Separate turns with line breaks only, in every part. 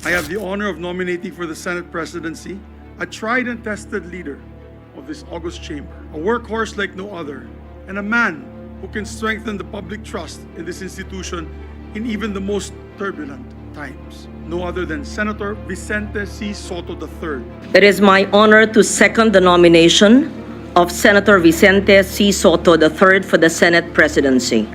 I have the honor of nominating for the Senate presidency a tried and tested leader of this august chamber, a workhorse like no other, and a man who can strengthen the public trust in this institution in even the most turbulent times. No other than Senator Vicente C. Sotto III.
It is my honor to second the nomination of Senator Vicente C. Sotto III for the Senate presidency.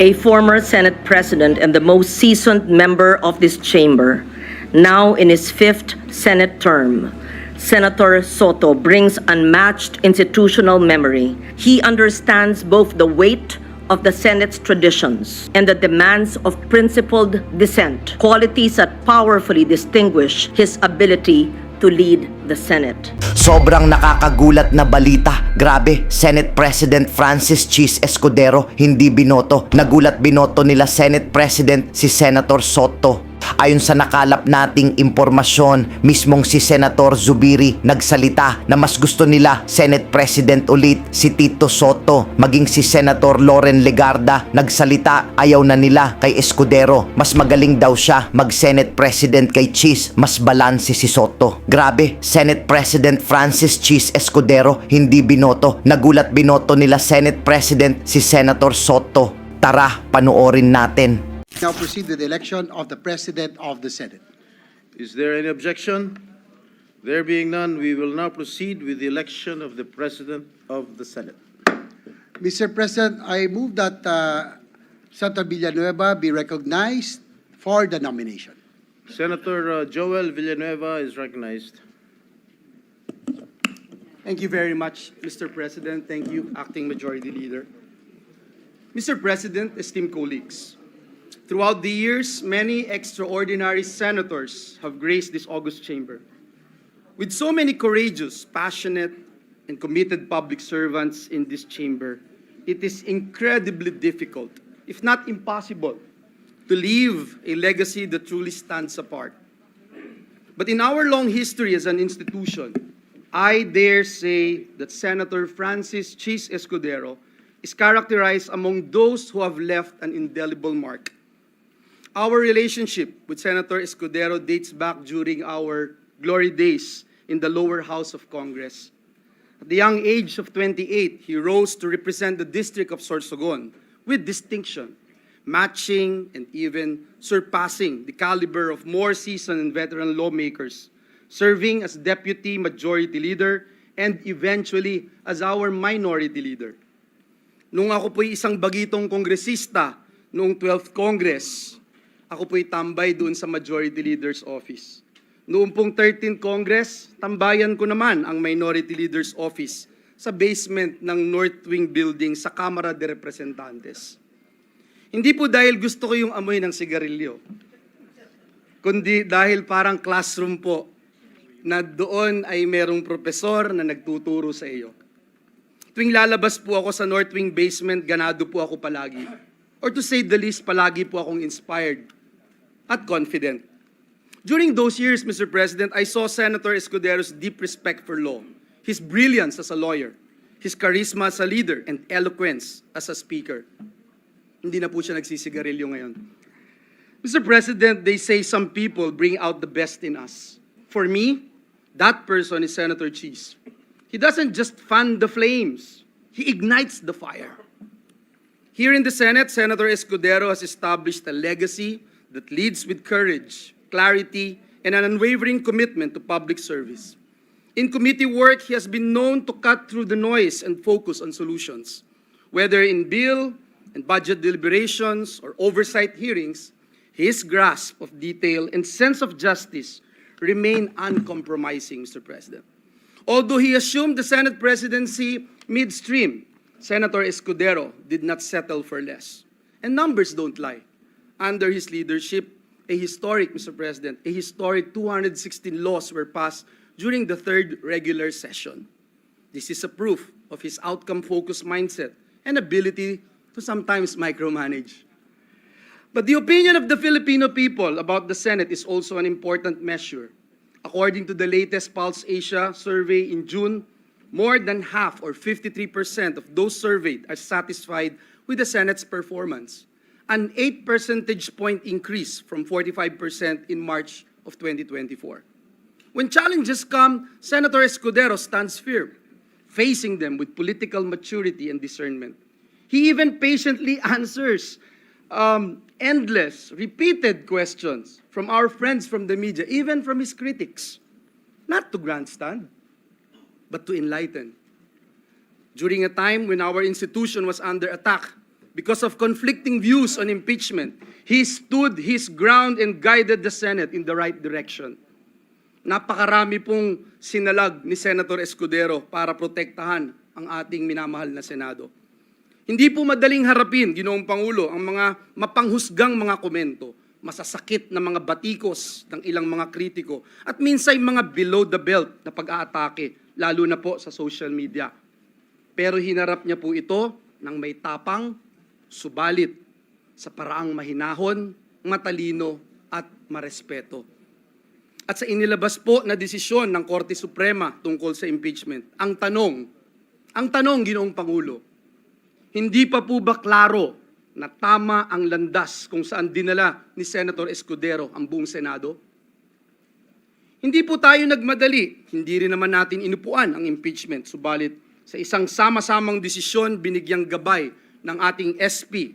A former Senate president and the most seasoned member of this chamber, now in his 5th Senate term, Senator Sotto brings unmatched institutional memory. He understands both the weight of the Senate's traditions and the demands of principled dissent, qualities that powerfully distinguish his ability to lead the Senate.
Sobrang nakakagulat na balita. Grabe, Senate President Francis Cheese Escudero hindi binoto. Nagulat binoto nila Senate President si Senator Sotto. Ayon sa nakalap nating impormasyon, mismong si Senator Zubiri nagsalita na mas gusto nila Senate President ulit si Tito Sotto. Maging si Senator Loren Legarda nagsalita, ayaw na nila kay Escudero. Mas magaling daw siya mag-Senate President kay Cheese, mas balanse si Sotto. Grabe, Senate President Francis Cheese Escudero hindi binoto. Nagulat binoto nila Senate President si Senator Sotto. Tara, panoorin natin.
Now proceed with the election of the President of the Senate.
Is there any objection? There being none, we will now proceed with the election of the President of the Senate.
Mr. President, I move that Senator Villanueva be recognized for the nomination.
Senator Joel Villanueva is recognized.
Thank you very much, Mr. President. Thank you, Acting Majority Leader. Mr. President, esteemed colleagues, throughout the years, many extraordinary senators have graced this august chamber. With so many courageous, passionate, and committed public servants in this chamber, it is incredibly difficult, if not impossible, to leave a legacy that truly stands apart. But in our long history as an institution, I dare say that Senator Francis Cheese Escudero is characterized among those who have left an indelible mark. Our relationship with Senator Escudero dates back during our glory days in the lower house of Congress. At the young age of 28, he rose to represent the district of Sorsogon with distinction, matching and even surpassing the caliber of more seasoned and veteran lawmakers, serving as Deputy Majority Leader and eventually as our Minority Leader. Nung ako po'y isang bagitong kongresista noong 12th Congress, ako po'y tambay doon sa Majority Leader's Office. Noong pong 13th Congress, tambayan ko naman ang Minority Leader's Office sa basement ng North Wing Building sa Kamara de Representantes. Hindi po dahil gusto ko yung amoy ng sigarilyo, kundi dahil parang classroom po na doon ay merong profesor na nagtuturo sa iyo. Tuwing lalabas po ako sa North Wing basement, ganado po ako palagi. Or to say the least, palagi po akong inspired at confident. During those years, Mr. President, I saw Senator Escudero's deep respect for law, his brilliance as a lawyer, his charisma as a leader, and eloquence as a speaker. Hindi na po siya nagsisigarilyo ngayon. Mr. President, they say some people bring out the best in us. For me, that person is Senator Cheese. He doesn't just fan the flames, he ignites the fire. Here in the Senate, Senator Escudero has established a legacy that leads with courage, clarity, and an unwavering commitment to public service. In committee work, he has been known to cut through the noise and focus on solutions. Whether in bill and budget deliberations or oversight hearings, his grasp of detail and sense of justice remain uncompromising, Mr. President. Although he assumed the Senate presidency midstream, Senator Escudero did not settle for less. And numbers don't lie. Under his leadership, a historic, Mr. President, a historic 216 laws were passed during the 3rd regular session. This is a proof of his outcome-focused mindset and ability to sometimes micromanage. But the opinion of the Filipino people about the Senate is also an important measure. According to the latest Pulse Asia survey in June, more than half or 53% of those surveyed are satisfied with the Senate's performance, an 8 percentage point increase from 45% in March of 2024. When challenges come, Senator Escudero stands firm, facing them with political maturity and discernment. He even patiently answers endless, repeated questions from our friends from the media, even from his critics. Not to grandstand, but to enlighten. During a time when our institution was under attack because of conflicting views on impeachment, he stood his ground and guided the Senate in the right direction. Napakarami pong sinalag ni Senator Escudero para protektahan ang ating minamahal na Senado. Hindi po madaling harapin, Ginoong Pangulo, ang mga mapanghusgang mga komento, masasakit na mga batikos ng ilang mga kritiko, at minsan mga below the belt na pag-aatake, lalo na po sa social media. Pero hinarap niya po ito ng may tapang, subalit, sa paraang mahinahon, matalino, at marespeto. At sa inilabas po na desisyon ng Korte Suprema tungkol sa impeachment, ang tanong, Ginoong Pangulo, hindi pa po ba klaro na tama ang landas kung saan dinala ni Senator Escudero ang buong Senado? Hindi po tayo nagmadali, hindi rin naman natin inupuan ang impeachment, subalit sa isang sama-samang desisyon binigyang gabay ng ating SP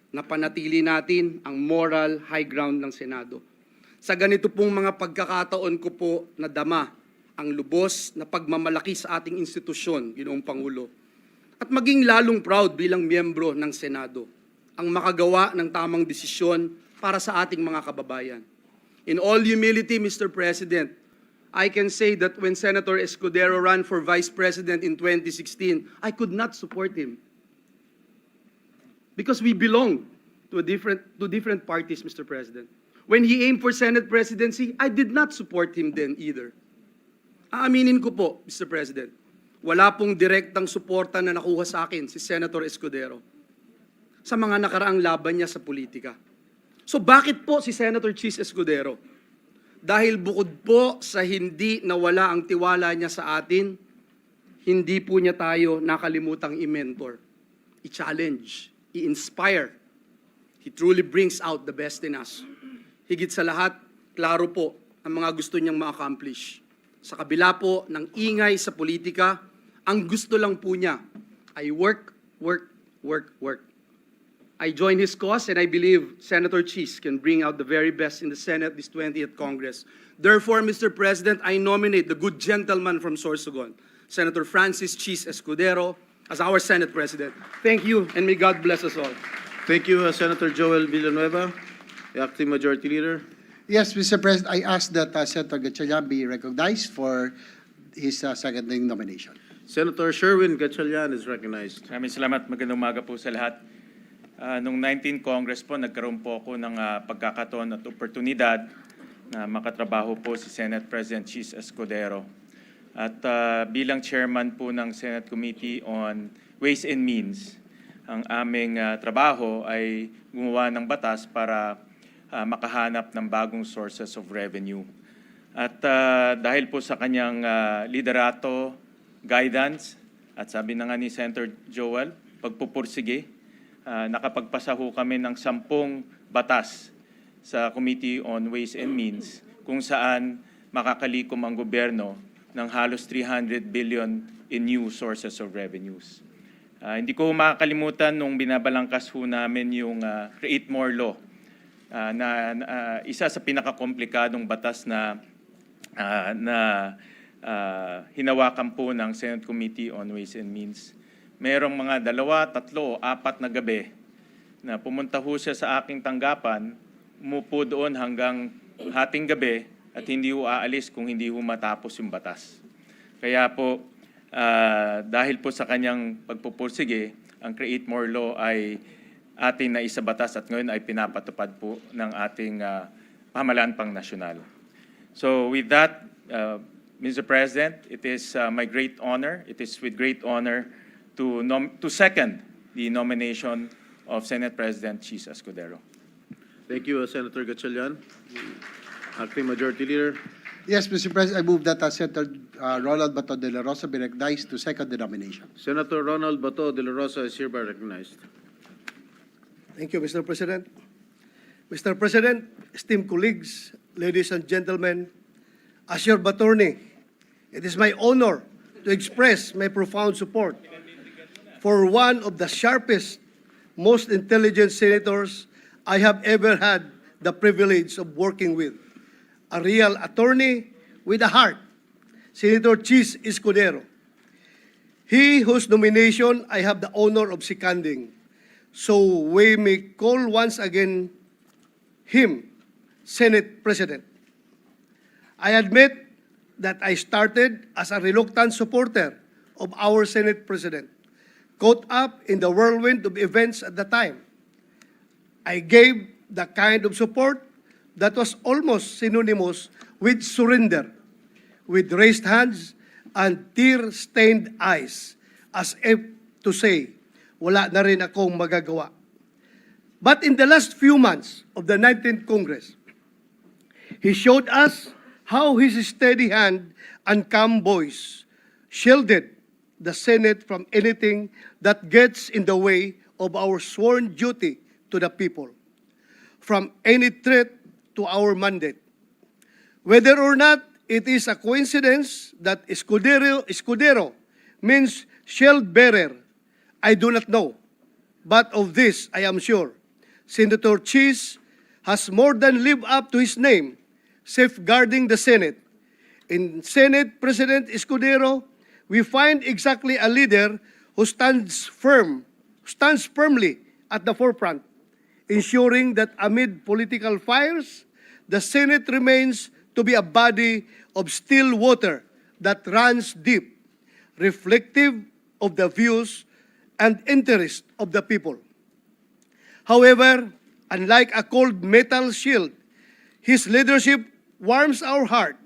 na panatili natin ang moral high ground ng Senado. Sa ganito pong mga pagkakataon ko po nadama ang lubos na pagmamalaki sa ating institusyon, Ginoong Pangulo, at maging lalong proud bilang miyembro ng Senado ang makagawa ng tamang desisyon para sa ating mga kababayan. In all humility, Mr. President, I can say that when Senator Escudero ran for Vice President in 2016, I could not support him. Because we belong to different parties, Mr. President. When he aimed for Senate presidency, I did not support him then either. Aaminin ko po, Mr. President, wala pong direktang suporta na nakuha sa akin si Senator Escudero sa mga nakaraang laban niya sa politika. So bakit po si Senator Chis Escudero? Dahil bukod po sa hindi nawala ang tiwala niya sa atin, hindi po niya tayo nakalimutang i-mentor, i-challenge, i-inspire. He truly brings out the best in us. Higit sa lahat, klaro po ang mga gusto niyang ma-accomplish. Sa kabila po ng ingay sa politika, ang gusto lang po niya ay work. I join his cause and I believe Senator Chis can bring out the very best in the Senate this 20th Congress. Therefore, Mr. President, I nominate the good gentleman from Sorsogon, Senator Francis Chis Escudero, as our Senate President. Thank you and may God bless us all.
Thank you, Senator Joel Villanueva, the Acting Majority Leader.
Yes, Mr. President, I ask that Senator Gatchalian be recognized for his seconding nomination.
Senator Sherwin Gatchalian is recognized.
Maraming salamat. Magandang umaga po sa lahat. Noong 19 Congress po, nagkaroon po ako ng pagkakataon at oportunidad na makatrabaho po si Senate President Chis Escudero. At bilang chairman po ng Senate Committee on Ways and Means, ang aming trabaho ay gumawa ng batas para makahanap ng bagong sources of revenue. At dahil po sa kanyang liderato, guidance, at sabi na nga ni Senator Joel, pagpupursige, nakapagpasa ho kami ng 10 batas sa Committee on Ways and Means kung saan makakalikom ang gobyerno ng halos 300 billion in new sources of revenues. Hindi ko makakalimutan nung binabalangkas ho namin yung Create More Law, na isa sa pinakakomplikadong batas na hinawakan po ng Senate Committee on Ways and Means. Merong mga 2, 3, 4 na gabi na pumunta ho siya sa aking tanggapan, umupo doon hanggang hating gabi at hindi ho aalis kung hindi ho matapos yung batas. Kaya po, dahil po sa kanyang pagpupursige, ang Create More Law ay ating naisabatas at ngayon ay pinapatupad po ng ating pamahalaan pang nasyonal. So with that, Mr. President, it is my great honor, it is with great honor to second the nomination of Senate President Chis Escudero.
Thank you, Senator Gatchalian. Acting Majority Leader.
Yes, Mr. President, I move that Senator Ronald Bato de la Rosa be recognized to second the nomination.
Senator Ronald Bato de la Rosa is hereby recognized.
Thank you, Mr. President. Mr. President, esteemed colleagues, ladies and gentlemen, as your attorney, it is my honor to express my profound support for one of the sharpest, most intelligent senators I have ever had the privilege of working with. A real attorney with a heart, Senator Chis Escudero. He whose nomination I have the honor of seconding. So we may call once again him Senate President. I admit that I started as a reluctant supporter of our Senate President, caught up in the whirlwind of events at the time. I gave the kind of support that was almost synonymous with surrender, with raised hands and tear-stained eyes, as if to say, wala na rin akong magagawa. But in the last few months of the 19th Congress, he showed us how his steady hand and calm voice shielded the Senate from anything that gets in the way of our sworn duty to the people, from any threat to our mandate. Whether or not it is a coincidence that Escudero means shield bearer, I do not know. But of this, I am sure, Senator Chis has more than lived up to his name, safeguarding the Senate. In Senate President Escudero, we find exactly a leader who stands firmly at the forefront, ensuring that amid political fires, the Senate remains to be a body of still water that runs deep, reflective of the views and interests of the people. However, unlike a cold metal shield, his leadership warms our heart.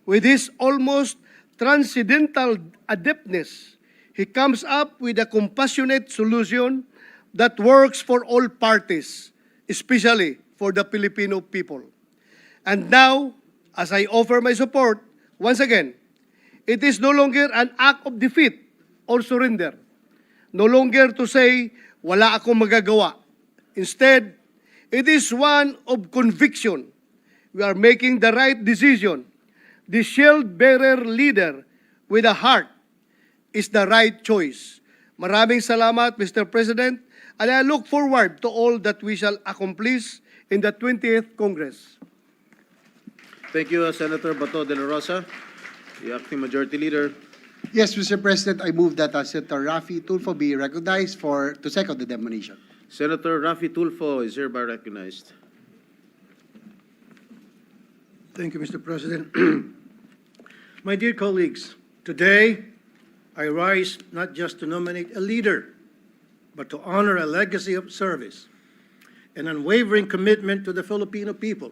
With his almost transcendental adeptness, he comes up with a compassionate solution that works for all parties, especially for the Filipino people. And now, as I offer my support, once again, it is no longer an act of defeat or surrender. No longer to say, wala akong magagawa. Instead, it is one of conviction. We are making the right decision. The shield-bearer leader with a heart is the right choice. Maraming salamat, Mr. President, and I look forward to all that we shall accomplish in the 20th Congress.
Thank you, Senator Bato de la Rosa, the acting majority leader.
Yes, Mr. President, I move that Senator Raffy Tulfo be recognized to second the nomination.
Senator Raffy Tulfo is hereby recognized.
Thank you, Mr. President. My dear colleagues, today I rise not just to nominate a leader, but to honor a legacy of service and unwavering commitment to the Filipino people.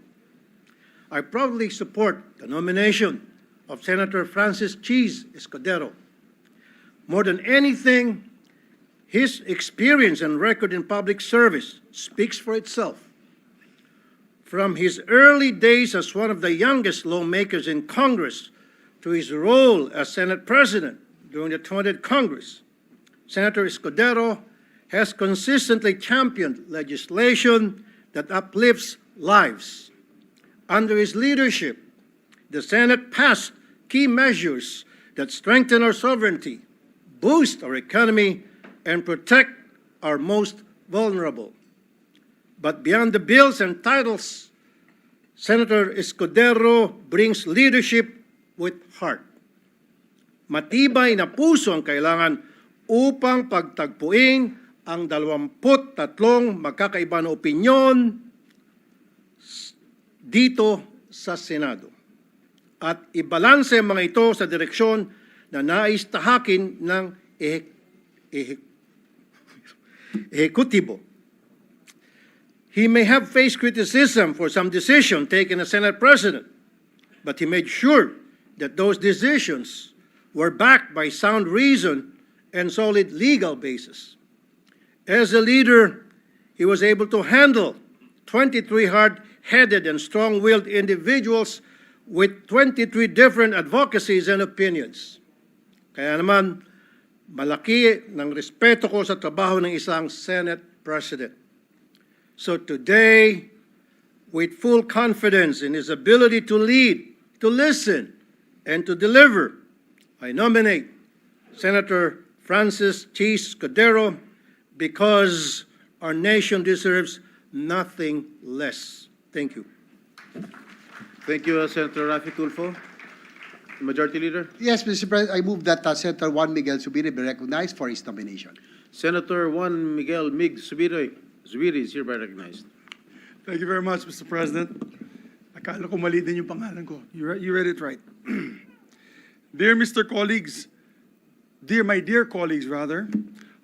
I proudly support the nomination of Senator Francis Chis Escudero. More than anything, his experience and record in public service speaks for itself. From his early days as one of the youngest lawmakers in Congress to his role as Senate President during the 20th Congress, Senator Escudero has consistently championed legislation that uplifts lives. Under his leadership, the Senate passed key measures that strengthen our sovereignty, boost our economy, and protect our most vulnerable. But beyond the bills and titles, Senator Escudero brings leadership with heart. Matibay na puso ang kailangan upang pagtagpuin ang 23 magkakaiba na opinyon dito sa Senado at ibalanse ang mga ito sa direksyon na nais tahakin ng ehekutibo. He may have faced criticism for some decision taken as Senate President, but he made sure that those decisions were backed by sound reason and solid legal basis. As a leader, he was able to handle 23 hard-headed and strong-willed individuals with 23 different advocacies and opinions. Kaya naman, malaki ng respeto ko sa trabaho ng isang Senate President. So today, with full confidence in his ability to lead, to listen, and to deliver, I nominate Senator Francis T. Escudero because our nation deserves nothing less. Thank you.
Thank you, Senator Raffy Tulfo. Majority Leader.
Yes, Mr. President, I move that Senator Juan Miguel Zubiri be recognized for his nomination.
Senator Juan Miguel Mig Zubiri is hereby recognized.
Thank you very much, Mr. President. Akala ko mali din yung pangalan ko. You read it right. Dear my dear colleagues,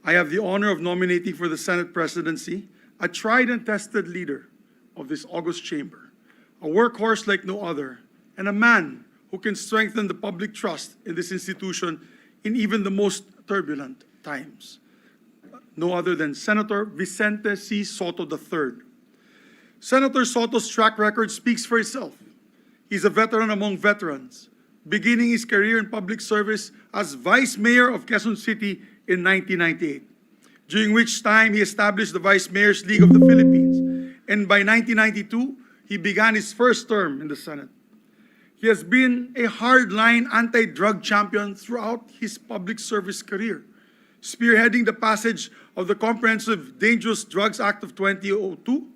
I have the honor of nominating for the Senate presidency a tried and tested leader of this august chamber, a workhorse like no other, and a man who can strengthen the public trust in this institution in even the most turbulent times. No other than Senator Vicente C. Sotto III. Senator Sotto's track record speaks for itself. He's a veteran among veterans, beginning his career in public service as Vice Mayor of Quezon City in 1998, during which time he established the Vice Mayor's League of the Philippines, and by 1992, he began his first term in the Senate. He has been a hardline anti-drug champion throughout his public service career, spearheading the passage of the Comprehensive Dangerous Drugs Act of 2002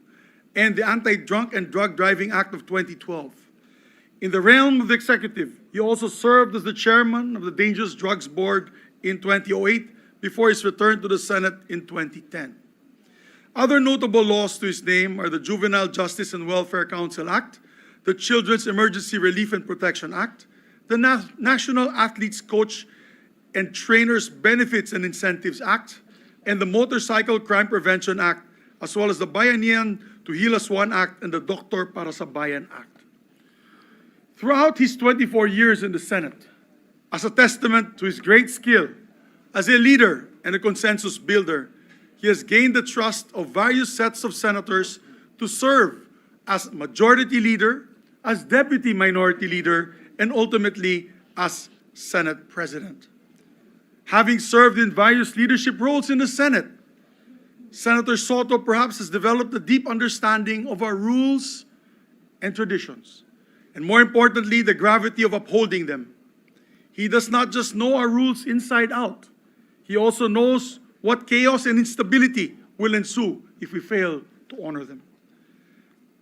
and the Anti-Drunk and Drug Driving Act of 2012. In the realm of the executive, he also served as the chairman of the Dangerous Drugs Board in 2008 before his return to the Senate in 2010. Other notable laws to his name are the Juvenile Justice and Welfare Council Act, the Children's Emergency Relief and Protection Act, the National Athletes Coach and Trainers Benefits and Incentives Act, and the Motorcycle Crime Prevention Act, as well as the Bayanihan to Heal As One Act and the Doktor Para sa Bayan Act. Throughout his 24 years in the Senate, as a testament to his great skill as a leader and a consensus builder, he has gained the trust of various sets of senators to serve as Majority Leader, as Deputy Minority Leader, and ultimately as Senate President. Having served in various leadership roles in the Senate, Senator Sotto perhaps has developed a deep understanding of our rules and traditions, and more importantly, the gravity of upholding them. He does not just know our rules inside out, he also knows what chaos and instability will ensue if we fail to honor them.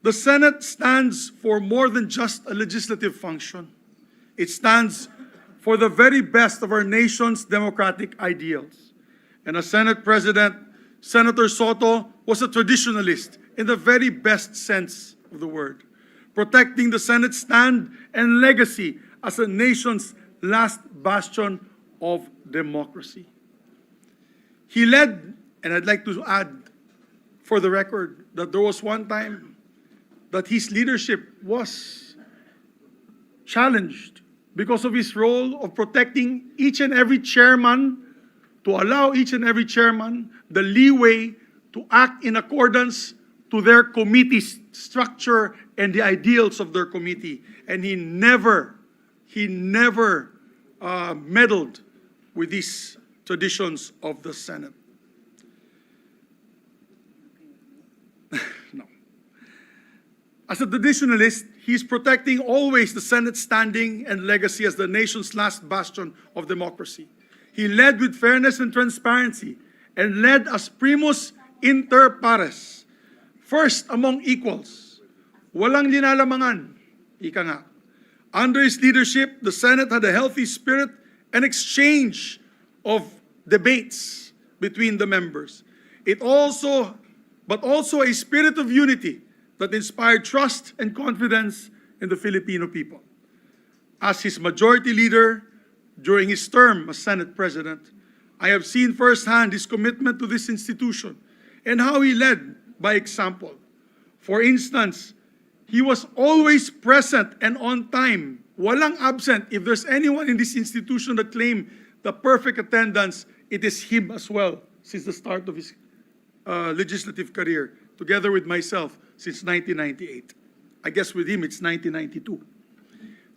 The Senate stands for more than just a legislative function. It stands for the very best of our nation's democratic ideals. And as Senate President, Senator Sotto was a traditionalist in the very best sense of the word, protecting the Senate's stand and legacy as a nation's last bastion of democracy. He led, and I'd like to add for the record that there was one time that his leadership was challenged because of his role of protecting each and every chairman, to allow each and every chairman the leeway to act in accordance to their committee structure and the ideals of their committee. And he never meddled with these traditions of the Senate. No. As a traditionalist, he's protecting always the Senate's standing and legacy as the nation's last bastion of democracy. He led with fairness and transparency and led as primus inter pares, first among equals. Walang linalamangan, ika nga. Under his leadership, the Senate had a healthy spirit and exchange of debates between the members. But also a spirit of unity that inspired trust and confidence in the Filipino people. As his majority leader during his term as Senate President, I have seen firsthand his commitment to this institution and how he led by example. For instance, he was always present and on time, walang absent. If there's anyone in this institution that claimed the perfect attendance, it is him as well since the start of his legislative career, together with myself since 1998. I guess with him it's 1992.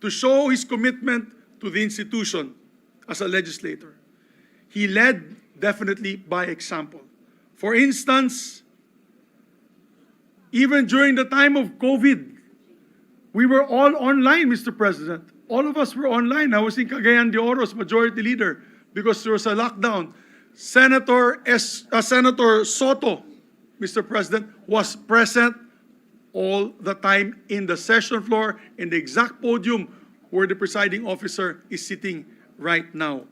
To show his commitment to the institution as a legislator, he led definitely by example. For instance, Even during the time of COVID, we were all online, Mr. President. All of us were online. I was in Cagayan de Oro as Majority Leader because there was a lockdown. Senator Sotto, Mr. President, was present all the time in the session floor, in the exact podium where the presiding officer is sitting right now.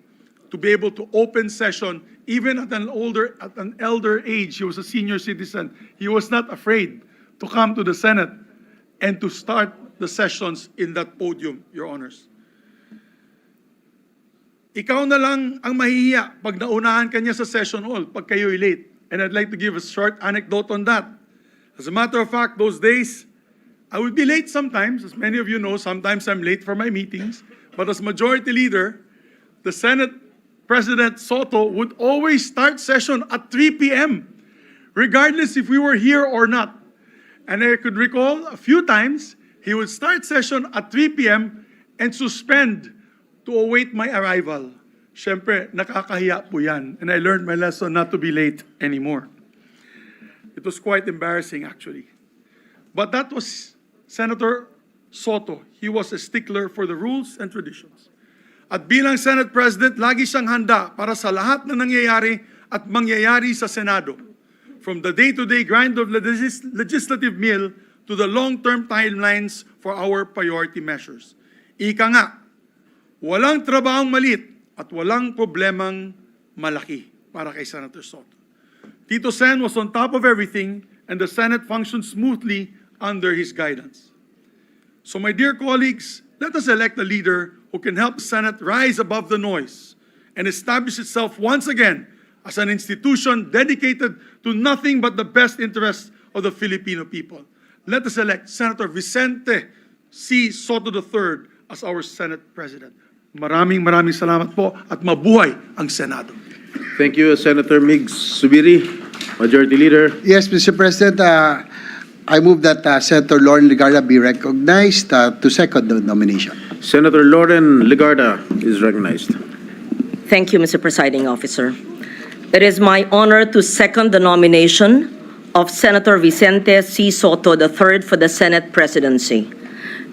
To be able to open session, even at an elder age, he was a senior citizen. He was not afraid to come to the Senate and to start the sessions in that podium, Your Honors. Ikaw na lang ang mahihiya pag naunahan ka niya sa session hall pag kayo'y late. And I'd like to give a short anecdote on that. As a matter of fact, those days, I would be late sometimes. As many of you know, sometimes I'm late for my meetings. But as Majority Leader, the Senate President Sotto would always start session at 3 p.m., regardless if we were here or not. And I could recall a few times, he would start session at 3 p.m. and suspend to await my arrival. Siyempre, nakakahiya po yan. And I learned my lesson not to be late anymore. It was quite embarrassing, actually. But that was Senator Sotto. He was a stickler for the rules and traditions. At bilang Senate President, lagi siyang handa para sa lahat na nangyayari at mangyayari sa Senado. From the day-to-day grind of legislative meal to the long-term timelines for our priority measures. Ika nga, walang trabahong malit at walang problemang malaki para kay Senator Sotto. Tito Sen was on top of everything and the Senate functioned smoothly under his guidance. So my dear colleagues, let us elect a leader who can help the Senate rise above the noise and establish itself once again as an institution dedicated to nothing but the best interests of the Filipino people. Let us elect Senator Vicente C. Sotto III as our Senate President. Maraming salamat po at mabuhay ang Senado.
Thank you, Senator Migs Subiri, Majority Leader.
Yes, Mr. President, I move that Senator Lauren Legarda be recognized to second the nomination.
Senator Lauren Legarda is recognized.
Thank you, Mr. Presiding Officer. It is my honor to second the nomination of Senator Vicente C. Sotto III for the Senate presidency.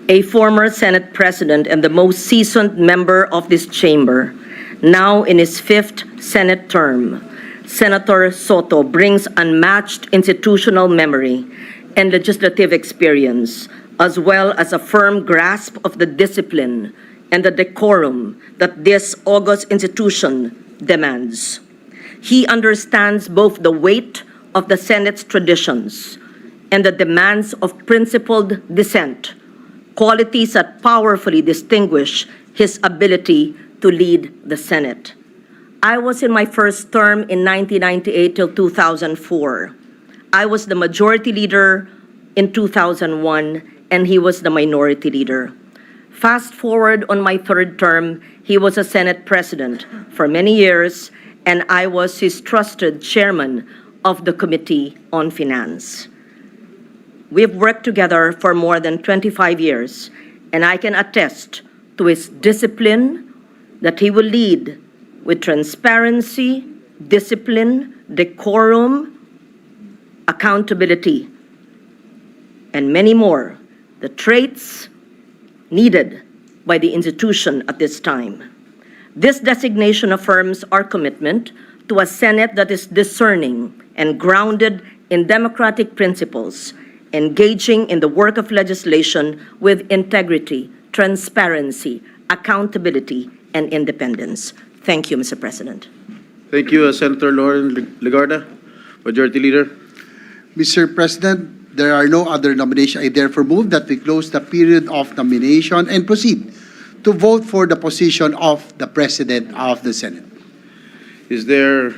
A former Senate President and the most seasoned member of this chamber, now in his 5th Senate term, Senator Sotto brings unmatched institutional memory and legislative experience, as well as a firm grasp of the discipline and the decorum that this august institution demands. He understands both the weight of the Senate's traditions and the demands of principled dissent, qualities that powerfully distinguish his ability to lead the Senate. I was in my first term in 1998 till 2004. I was the majority leader in 2001, and he was the minority leader. Fast forward on my third term, he was a Senate president for many years, and I was his trusted chairman of the Committee on Finance. We've worked together for more than 25 years, and I can attest to his discipline that he will lead with transparency, discipline, decorum, accountability, and many more, the traits needed by the institution at this time. This designation affirms our commitment to a Senate that is discerning and grounded in democratic principles, engaging in the work of legislation with integrity, transparency, accountability, and independence. Thank you, Mr. President.
Thank you, Senator Lauren Legarda, Majority Leader.
Mr. President, there are no other nominations. I therefore move that we close the period of nomination and proceed to vote for the position of the President of the Senate.
Is there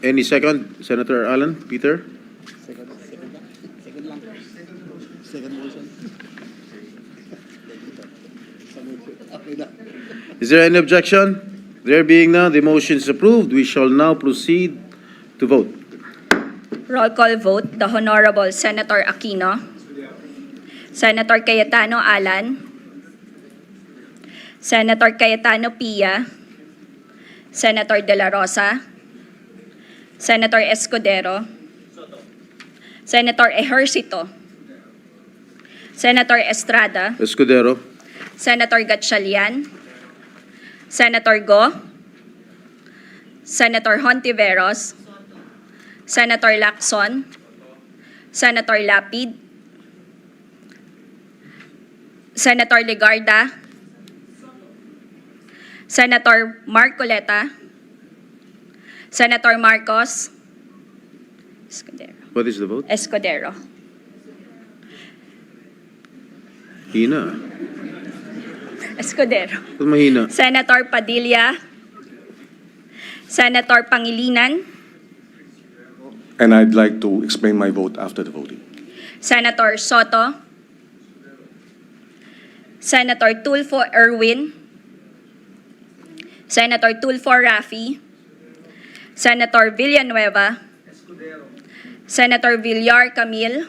any second? Senator Alan, Peter? Is there any objection? There being none, the motion is approved. We shall now proceed to vote.
Roll call vote, the Honorable Senator Aquino, Senator Cayetano Alan, Senator Cayetano Pia, Senator De La Rosa, Senator Escudero, Senator Ejercito, Senator Estrada,
Escudero,
Senator Gatchalian, Senator Go, Senator Hontiveros, Senator Lacson, Senator Lapid, Senator Legarda, Senator Marcoleta, Senator Marcos, Escudero.
what is the vote?
Escudero.
Hina.
Escudero.
Ba't mahina?
Senator Padilla, Senator Pangilinan,
And I'd like to explain my vote after the voting.
Senator Sotto, Senator Tulfo Erwin, Senator Tulfo Rafi, Senator Villanueva, Senator Villar Camille,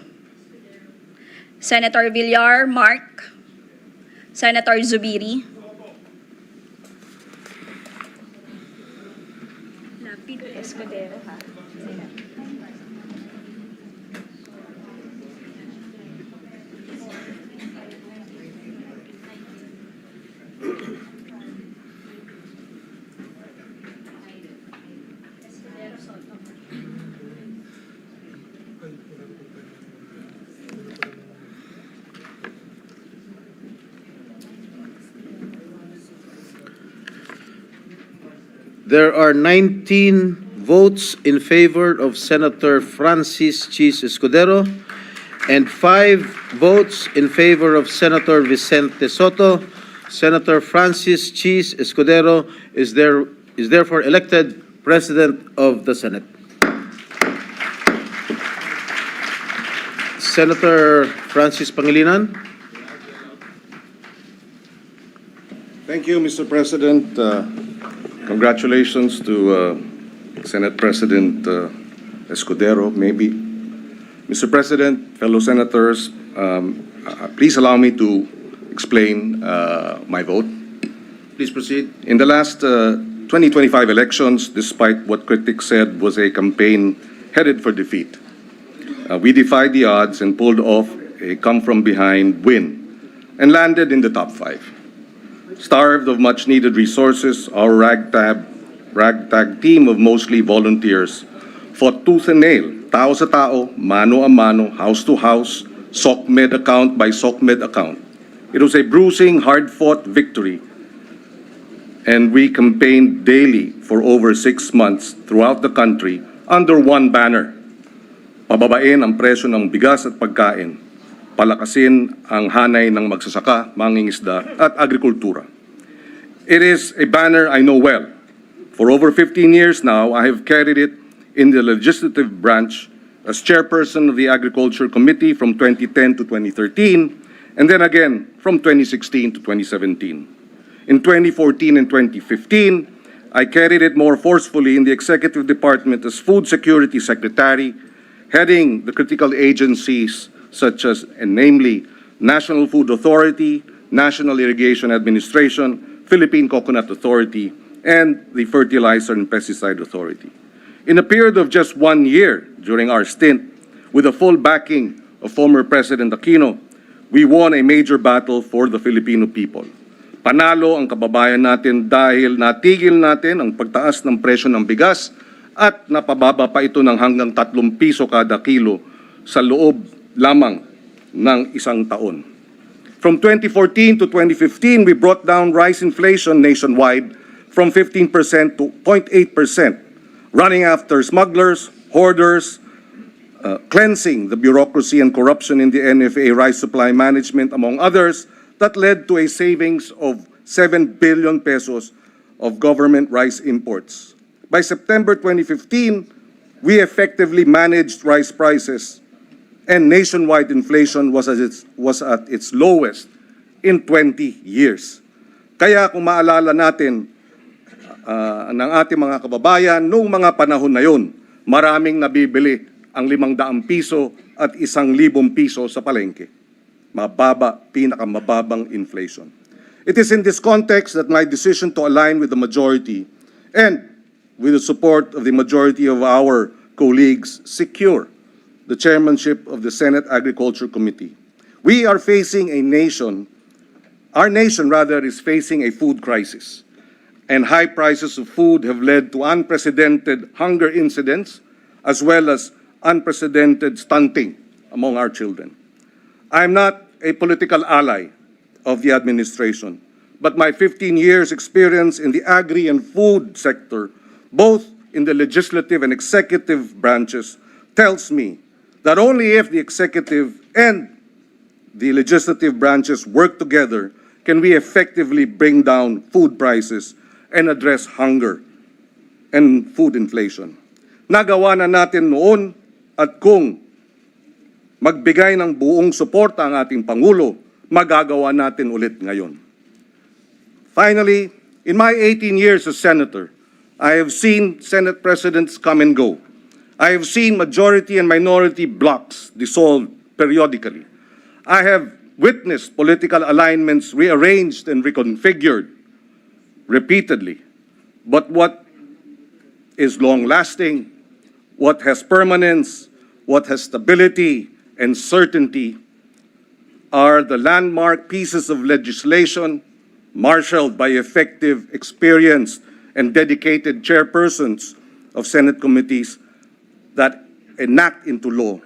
Senator Villar Mark, Senator Zubiri, Lapid Escudero, ha?
There are 19 votes in favor of Senator Francis Chis Escudero and 5 votes in favor of Senator Vicente Sotto. Senator Francis Chis Escudero is therefore elected President of the Senate. Senator Francis Pangilinan.
Thank you, Mr. President. Congratulations to Senate President Escudero, maybe. Mr. President, fellow senators, please allow me to explain my vote.
Please proceed.
In the last 2025 elections, despite what critics said was a campaign headed for defeat, we defied the odds and pulled off a come-from-behind win and landed in the top 5. Starved of much-needed resources, our ragtag team of mostly volunteers fought tooth and nail, tao sa tao, mano a mano, house to house, SOCMED account by SOCMED account. It was a bruising, hard-fought victory, and we campaigned daily for over 6 months throughout the country under one banner. Pababain ang presyo ng bigas at pagkain, palakasin ang hanay ng magsasaka, mangingisda at agrikultura. It is a banner I know well. For over 15 years now, I have carried it in the legislative branch as chairperson of the Agriculture Committee from 2010 to 2013, and then again from 2016 to 2017. In 2014 and 2015, I carried it more forcefully in the Executive Department as Food Security Secretary, heading the critical agencies such as, and namely, National Food Authority, National Irrigation Administration, Philippine Coconut Authority, and the Fertilizer and Pesticide Authority. In a period of just 1 year during our stint, with the full backing of former President Aquino, we won a major battle for the Filipino people. Panalo ang kababayan natin dahil natigil natin ang pagtaas ng presyo ng bigas at napababa pa ito ng hanggang 3 piso kada kilo sa loob lamang ng isang taon. From 2014 to 2015, we brought down rice inflation nationwide from 15% to 0.8%, running after smugglers, hoarders, cleansing the bureaucracy and corruption in the NFA rice supply management, among others, that led to a savings of 7 billion pesos of government rice imports. By September 2015, we effectively managed rice prices, and nationwide inflation was at its lowest in 20 years. Kaya kung maalala natin ng ating mga kababayan, noong mga panahon na yun, maraming nabibili ang 500 piso at 1,000 piso sa palengke. Mababa, pinakamababang inflation. It is in this context that my decision to align with the majority and with the support of the majority of our colleagues secure the chairmanship of the Senate Agriculture Committee. We are facing our nation rather, is facing a food crisis. And high prices of food have led to unprecedented hunger incidents, as well as unprecedented stunting among our children. I'm not a political ally of the administration, but my 15 years experience in the agri and food sector, both in the legislative and executive branches, tells me that only if the executive and the legislative branches work together can we effectively bring down food prices and address hunger and food inflation. Nagawa na natin noon, at kung magbigay ng buong suporta ang ating Pangulo, magagawa natin ulit ngayon. Finally, in my 18 years as senator, I have seen Senate presidents come and go. I have seen majority and minority blocs dissolved periodically. I have witnessed political alignments rearranged and reconfigured repeatedly. But what is long-lasting, what has permanence, what has stability and certainty are the landmark pieces of legislation marshaled by effective, experienced, and dedicated chairpersons of Senate committees that enact into law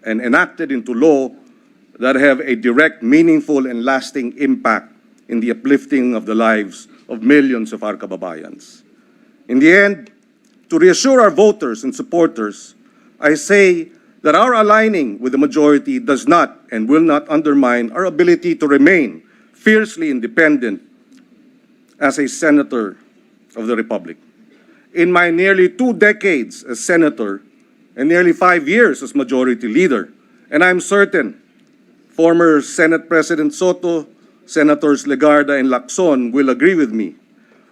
and enacted into law that have a direct, meaningful, and lasting impact in the uplifting of the lives of millions of our kababayans. In the end, to reassure our voters and supporters, I say that our aligning with the majority does not and will not undermine our ability to remain fiercely independent as a senator of the Republic. In my nearly 2 decades as senator and nearly 5 years as majority leader, and I'm certain former Senate President Sotto, Senators Legarda and Lacson will agree with me.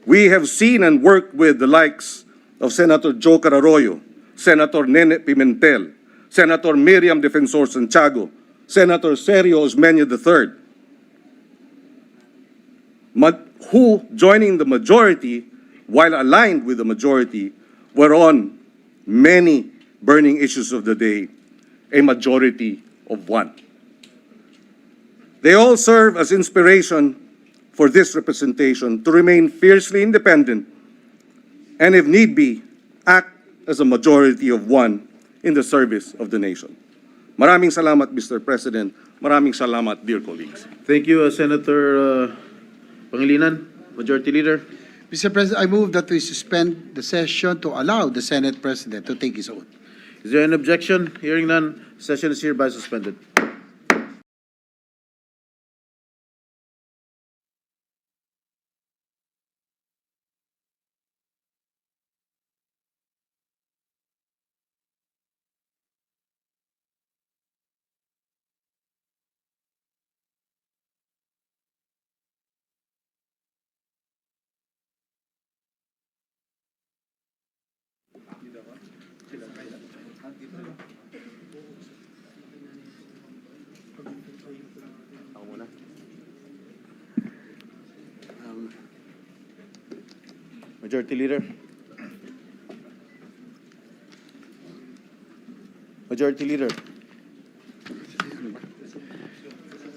We have seen and worked with the likes of Senator Joe Arroyo, Senator Nene Pimentel, Senator Miriam Defensor Santiago, Senator Sergio Osmeña III, who, joining the majority, while aligned with the majority, were on many burning issues of the day, a majority of one. They all serve as inspiration for this representation to remain fiercely independent and, if need be, act as a majority of one in the service of the nation. Maraming salamat, Mr. President. Maraming salamat, dear colleagues.
Thank you, Senator Pangilinan, Majority Leader.
Mr. President, I move that we suspend the session to allow the Senate President to take his oath.
Is there an objection? Hearing none, session is hereby suspended. Majority Leader. Majority Leader.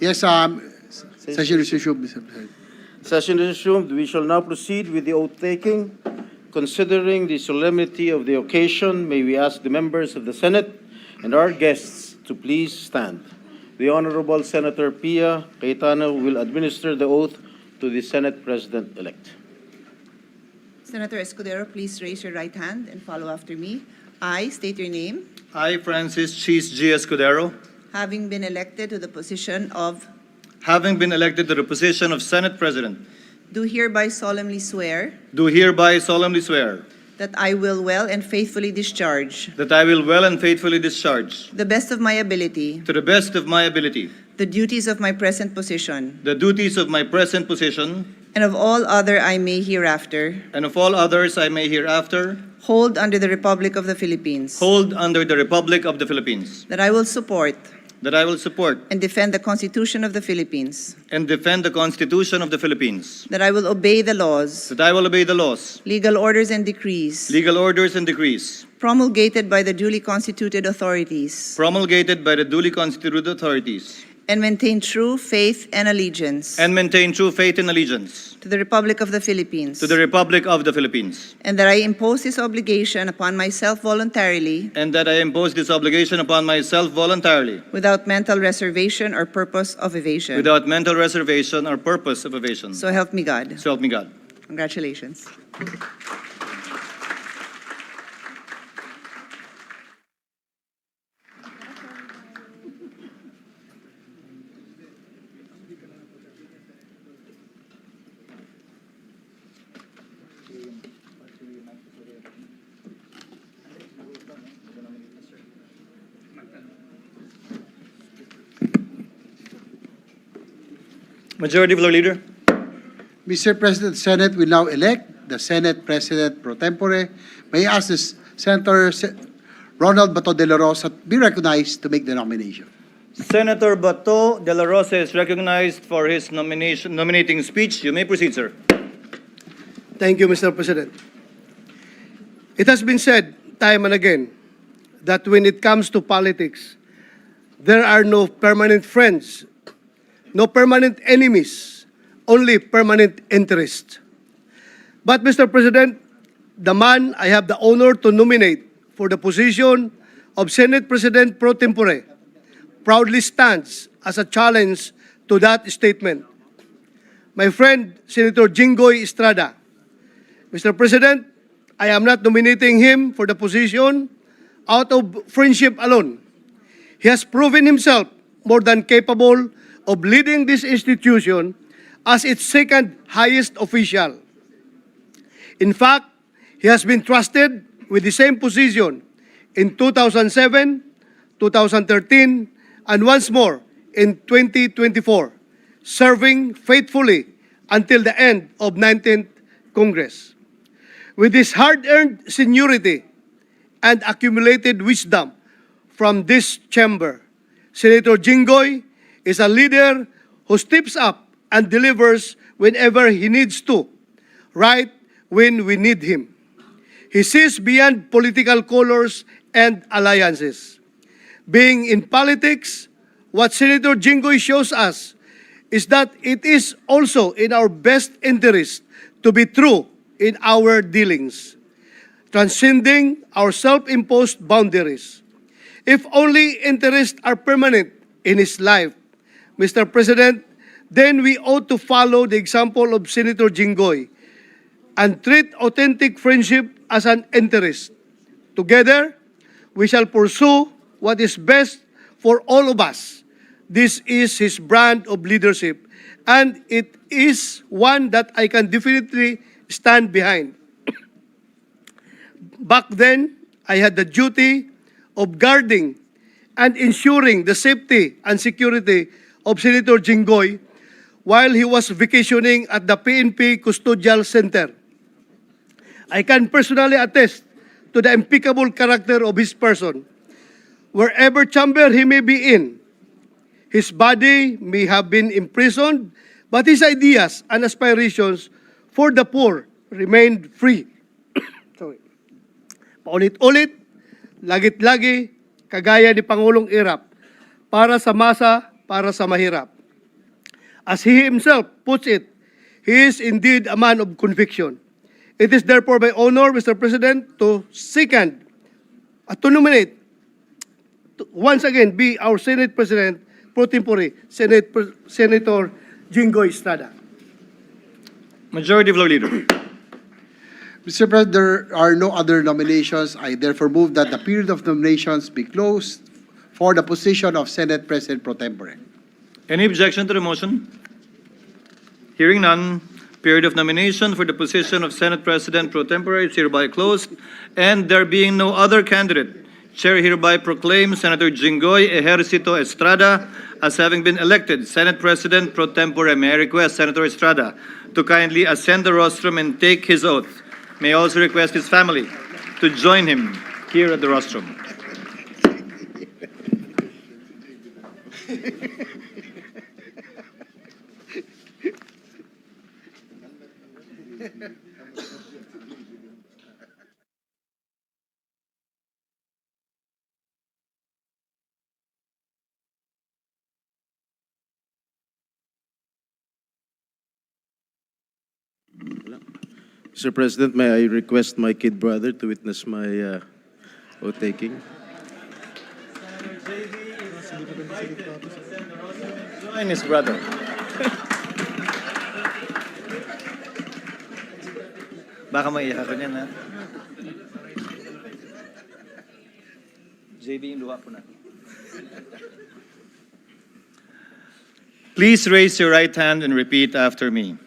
Yes, session is resumed, Mr. President.
Session is resumed. We shall now proceed with the oath taking. Considering the solemnity of the occasion, may we ask the members of the Senate and our guests to please stand. The Honorable Senator Pia Cayetano will administer the oath to the Senate President-elect.
Senator Escudero, please raise your right hand and follow after me. I state your name.
I, Francis Cheese G. Escudero,
Having been elected to the position of,
having been elected to the position of Senate President,
do hereby solemnly swear
do hereby solemnly swear
that I will well and faithfully discharge,
that I will well and faithfully discharge,
to the best of my ability,
to the best of my ability,
the duties of my present position,
the duties of my present position,
and of all other I may hereafter
and of all others I may hereafter
hold under the Republic of the Philippines,
hold under the Republic of the Philippines,
that I will support
that I will support
and defend the Constitution of the Philippines,
and defend the Constitution of the Philippines,
that I will obey the laws,
that I will obey the laws,
legal orders and decrees,
legal orders and decrees,
promulgated by the duly constituted authorities,
promulgated by the duly constituted authorities,
and maintain true faith and allegiance
and maintain true faith and allegiance
to the Republic of the Philippines,
to the Republic of the Philippines,
and that I impose this obligation upon myself voluntarily
and that I impose this obligation upon myself voluntarily,
without mental reservation or purpose of evasion.
without mental reservation or purpose of evasion.
So help me God.
So help me God.
Congratulations.
Majority Floor Leader.
Mr. President, the Senate will now elect the Senate President pro tempore. May I ask this Senator Ronald Bato de la Rosa be recognized to make the nomination.
Senator Bato de la Rosa is recognized for his nominating speech. You may proceed, sir.
Thank you, Mr. President. It has been said time and again that when it comes to politics, there are no permanent friends, no permanent enemies, only permanent interests. But, Mr. President, the man I have the honor to nominate for the position of Senate President pro tempore proudly stands as a challenge to that statement. My friend, Senator Jinggoy Estrada. Mr. President, I am not nominating him for the position out of friendship alone. He has proven himself more than capable of leading this institution as its second highest official. In fact, he has been trusted with the same position in 2007, 2013, and once more in 2024, serving faithfully until the end of 19th Congress. With his hard-earned seniority and accumulated wisdom from this chamber, Senator Jinggoy is a leader who steps up and delivers whenever he needs to, right when we need him. He sees beyond political colors and alliances. Being in politics, what Senator Jinggoy shows us is that it is also in our best interest to be true in our dealings, transcending our self-imposed boundaries. If only interests are permanent in his life, Mr. President, then we ought to follow the example of Senator Jinggoy and treat authentic friendship as an interest. Together, we shall pursue what is best for all of us. This is his brand of leadership, and it is one that I can definitely stand behind. Back then, I had the duty of guarding and ensuring the safety and security of Senator Jinggoy while he was vacationing at the PNP Custodial Center. I can personally attest to the impeccable character of his person. Wherever chamber he may be in, his body may have been imprisoned, but his ideas and aspirations for the poor remained free. Sorry. Paulit-ulit, lagit-lagi, kagaya ni Pangulong Irap, para sa masa, para sa mahirap. As he himself puts it, he is indeed a man of conviction. It is therefore my honor, Mr. President, to nominate, once again, be our Senate President pro tempore, Senator Jinggoy Estrada.
Majority Floor Leader.
Mr. President, there are no other nominations. I therefore move that the period of nominations be closed for the position of Senate President pro tempore.
Any objection to the motion? Hearing none, period of nomination for the position of Senate President pro tempore is hereby closed, and there being no other candidate, Chair hereby proclaims Senator Jinggoy Ejercito Estrada as having been elected Senate President pro tempore. May I request Senator Estrada to kindly ascend the rostrum and take his oath. May I also request his family to join him here at the rostrum.
Mr. President, may I request my kid brother to witness my oath taking?
Join his brother. Baka maiyak ako niyan, ha? JB, yung luha po na. Please raise your right hand and repeat after me.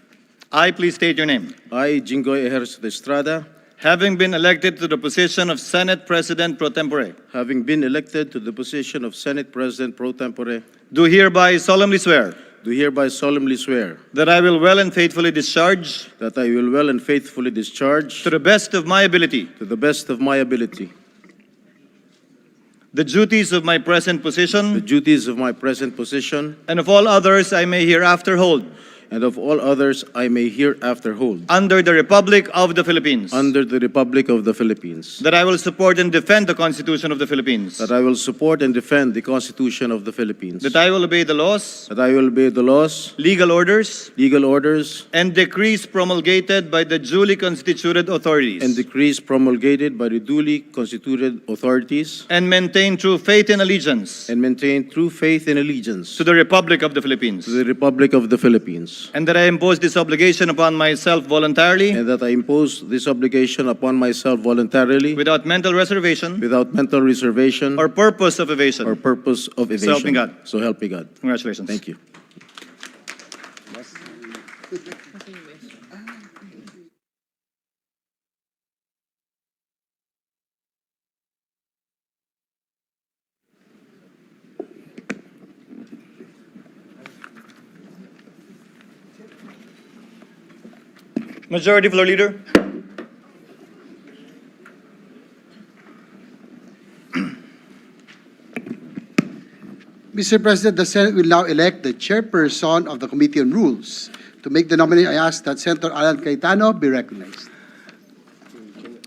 I, please state your name.
I, Jingoy Ejercito Estrada,
Having been elected to the position of Senate President pro tempore,
having been elected to the position of Senate President pro tempore,
do hereby solemnly swear
do hereby solemnly swear
that I will well and faithfully discharge,
that I will well and faithfully discharge,
to the best of my ability,
to the best of my ability,
the duties of my present
the
position
duties of my present position,
and of all others I may hereafter hold
and of all others I may hereafter hold,
under the Republic of the Philippines.
under the Republic of the Philippines,
That I will support and defend the Constitution of the Philippines.
that I will support and defend the Constitution of the Philippines,
That I will obey the laws,
that I will obey the laws,
legal orders,
legal orders,
and decrees promulgated by the duly constituted authorities.
and decrees promulgated by the duly constituted authorities,
And maintain true faith and allegiance
and maintain true faith and allegiance
to the Republic of the Philippines.
to the Republic of the Philippines,
And that I impose this obligation upon myself voluntarily,
and that I impose this obligation upon myself voluntarily,
without mental reservation
without mental reservation
or purpose of evasion.
or purpose of evasion.
help me God.
So help me God.
Congratulations.
Thank you.
Majority Floor Leader.
Mr. President, the Senate will now elect the chairperson of the Committee on Rules. To make the nomination, I ask that Senator Alan Cayetano be recognized.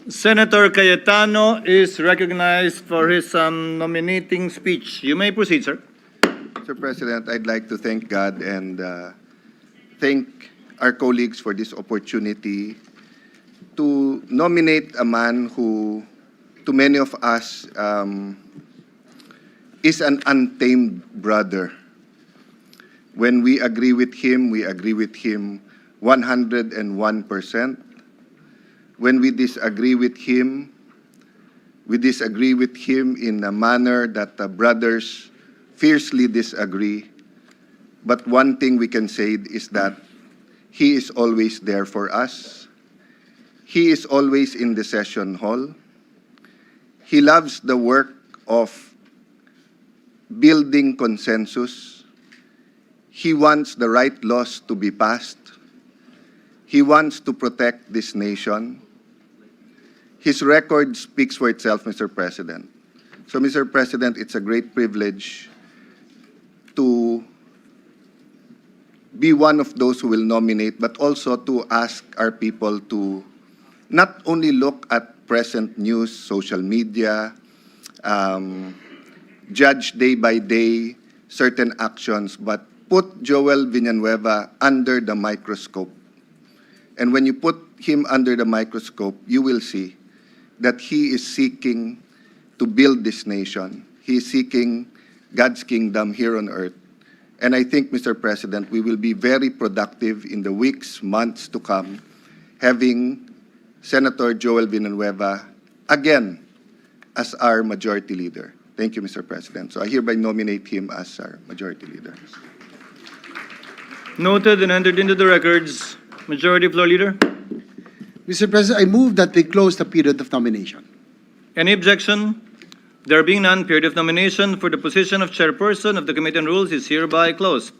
Senator Cayetano is recognized for his nominating speech. You may proceed, sir.
Mr. President, I'd like to thank God and thank our colleagues for this opportunity to nominate a man who, to many of us, is an untamed brother. When we agree with him 101%. When we disagree with him in a manner that brothers fiercely disagree. But one thing we can say is that he is always there for us. He is always in the session hall. He loves the work of building consensus. He wants the right laws to be passed. He wants to protect this nation. His record speaks for itself, Mr. President. So, Mr. President, it's a great privilege to be one of those who will nominate, but also to ask our people to not only look at present news, social media, judge day by day certain actions, but put Joel Villanueva under the microscope. And when you put him under the microscope, you will see that he is seeking to build this nation. He is seeking God's kingdom here on earth. And I think, Mr. President, we will be very productive in the weeks, months to come, having Senator Joel Villanueva again as our majority leader. Thank you, Mr. President. So I hereby nominate him as our majority leader.
Noted and entered into the records. Majority Floor Leader.
Mr. President, I move that we close the period of nomination.
Any objection? There being none, period of nomination for the position of chairperson of the Committee on Rules is hereby closed.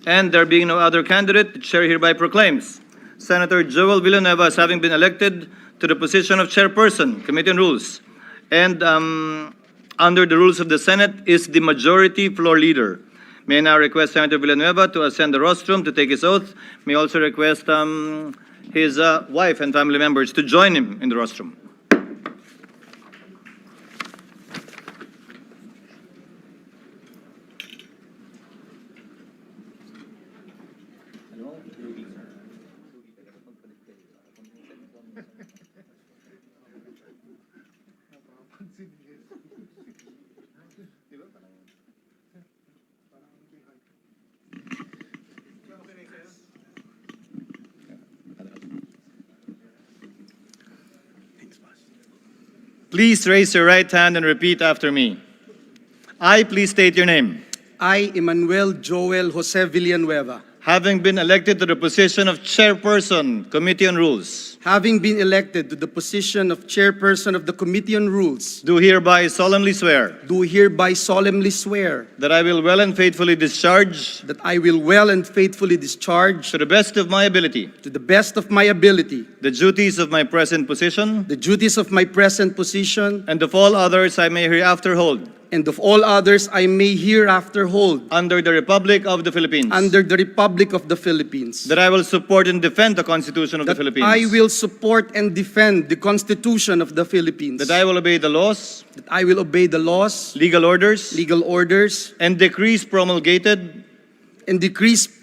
And there being no other candidate, the chair hereby proclaims Senator Joel Villanueva as having been elected to the position of chairperson, Committee on Rules. And under the rules of the Senate is the majority floor leader. May I now request Senator Villanueva to ascend the rostrum to take his oath. May also request his wife and family members to join him in the rostrum. Please raise your right hand and repeat after me. I, please state your name.
I, Emmanuel Joel Jose Villanueva,
Having been elected to the position of Chairperson, Committee on Rules,
having been elected to the position of Chairperson of the Committee on Rules,
do hereby solemnly swear
do hereby solemnly swear
that I will well and faithfully discharge,
that I will well and faithfully discharge,
to the best of my ability,
to the best of my ability,
the duties of my present position,
the duties of my present position,
and of all others I may hereafter hold,
and of all others I may hereafter hold,
under the Republic of the Philippines.
under the Republic of the Philippines.
That I will support and defend the Constitution of the
That
Philippines.
I will support and defend the Constitution of the Philippines.
That I will obey the laws,
That I will obey the laws,
legal orders,
legal orders,
and decrees promulgated
and decrees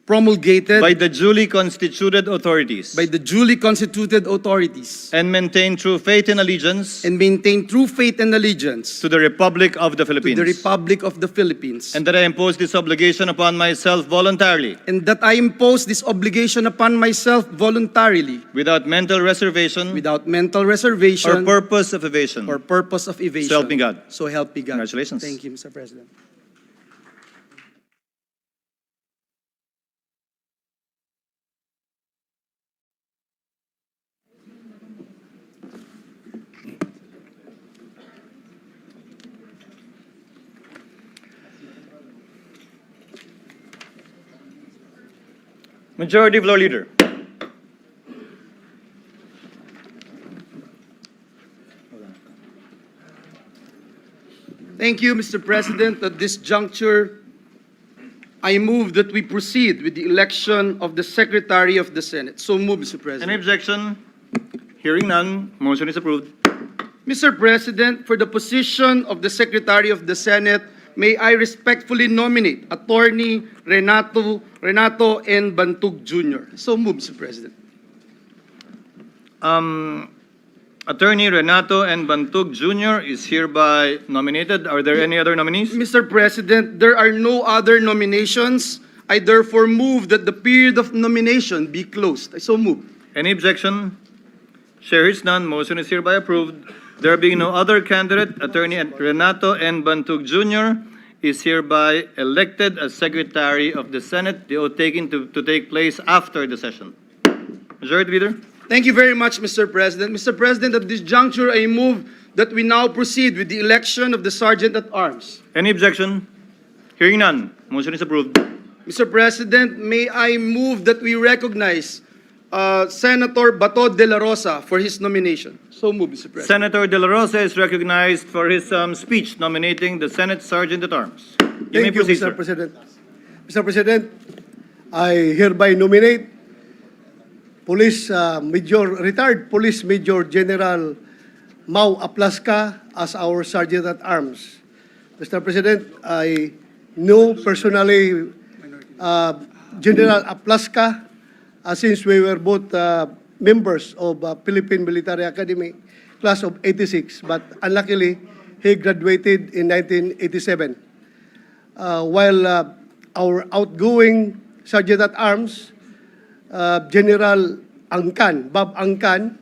promulgated
by the duly constituted authorities,
by the duly constituted authorities,
and maintain true faith and allegiance
and maintain true faith and allegiance
to the Republic of the
to
Philippines.
the Republic of the Philippines.
And that I impose this obligation upon myself voluntarily,
And that I impose this obligation upon myself voluntarily,
without mental reservation
without mental
or
reservation
purpose of evasion.
or purpose of evasion.
So help me God.
So help me God.
Congratulations.
Thank you, Mr. President.
Majority Floor Leader.
Thank you, Mr. President. At this juncture, I move that we proceed with the election of the Secretary of the Senate. So move, Mr.
Any
President.
objection? Hearing none, motion is approved.
Mr. President, for the position of the Secretary of the Senate, may I respectfully nominate Attorney Renato N. Bantug Jr. So move, Mr. President.
Attorney Renato N. Bantug Jr. is hereby nominated. Are there any other nominees?
Mr. President, there are no other nominations. I therefore move that the period of nomination be closed. I so move.
Any objection? Chair hears none. Motion is hereby approved. There being no other candidate, Attorney Renato N. Bantug Jr. is hereby elected as Secretary of the Senate, the oath taken to take place after the session. Majority Leader.
Thank you very much, Mr. President. Mr. President, at this juncture, I move that we now proceed with the election of the Sergeant at Arms.
Any objection? Hearing none. Motion is approved.
Mr. President, may I move that we recognize Senator Bato de la Rosa for his nomination. So move, Mr. President.
Senator De La Rosa is recognized for his speech nominating the Senate Sergeant at Arms. You may
Thank you,
proceed,
Mr.
sir.
President. Mr. President, I hereby nominate retired Police Major General Mau Aplaska as our Sergeant at Arms. Mr. President, I know personally General Aplaska since we were both members of Philippine Military Academy, class of 86, but unluckily, he graduated in 1987. While our outgoing Sergeant at Arms, General Angkan, Bob Angkan,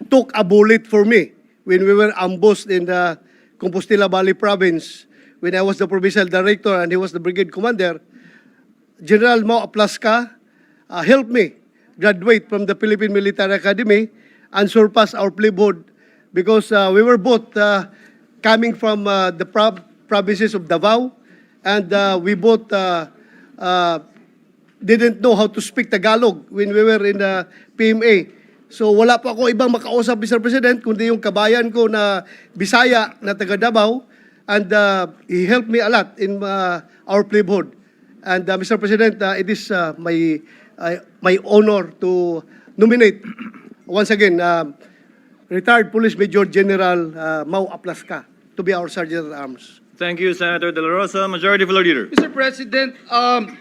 took a bullet for me when we were ambushed in the Compostela Valley Province when I was the provincial director and he was the brigade commander. General Mau Aplaska helped me graduate from the Philippine Military Academy and surpass our plebhood because we were both coming from the provinces of Davao and we both didn't know how to speak Tagalog when we were in the PMA. So wala pa ako ibang makausap, Mr. President, kundi yung kabayan ko na Bisaya na taga Davao, and he helped me a lot in our plebhood. And Mr. President, it is my honor to nominate once again retired Police Major General Mau Aplaska to be our Sergeant at Arms.
Thank you, Senator De La Rosa. Majority Floor Leader.
Mr. President,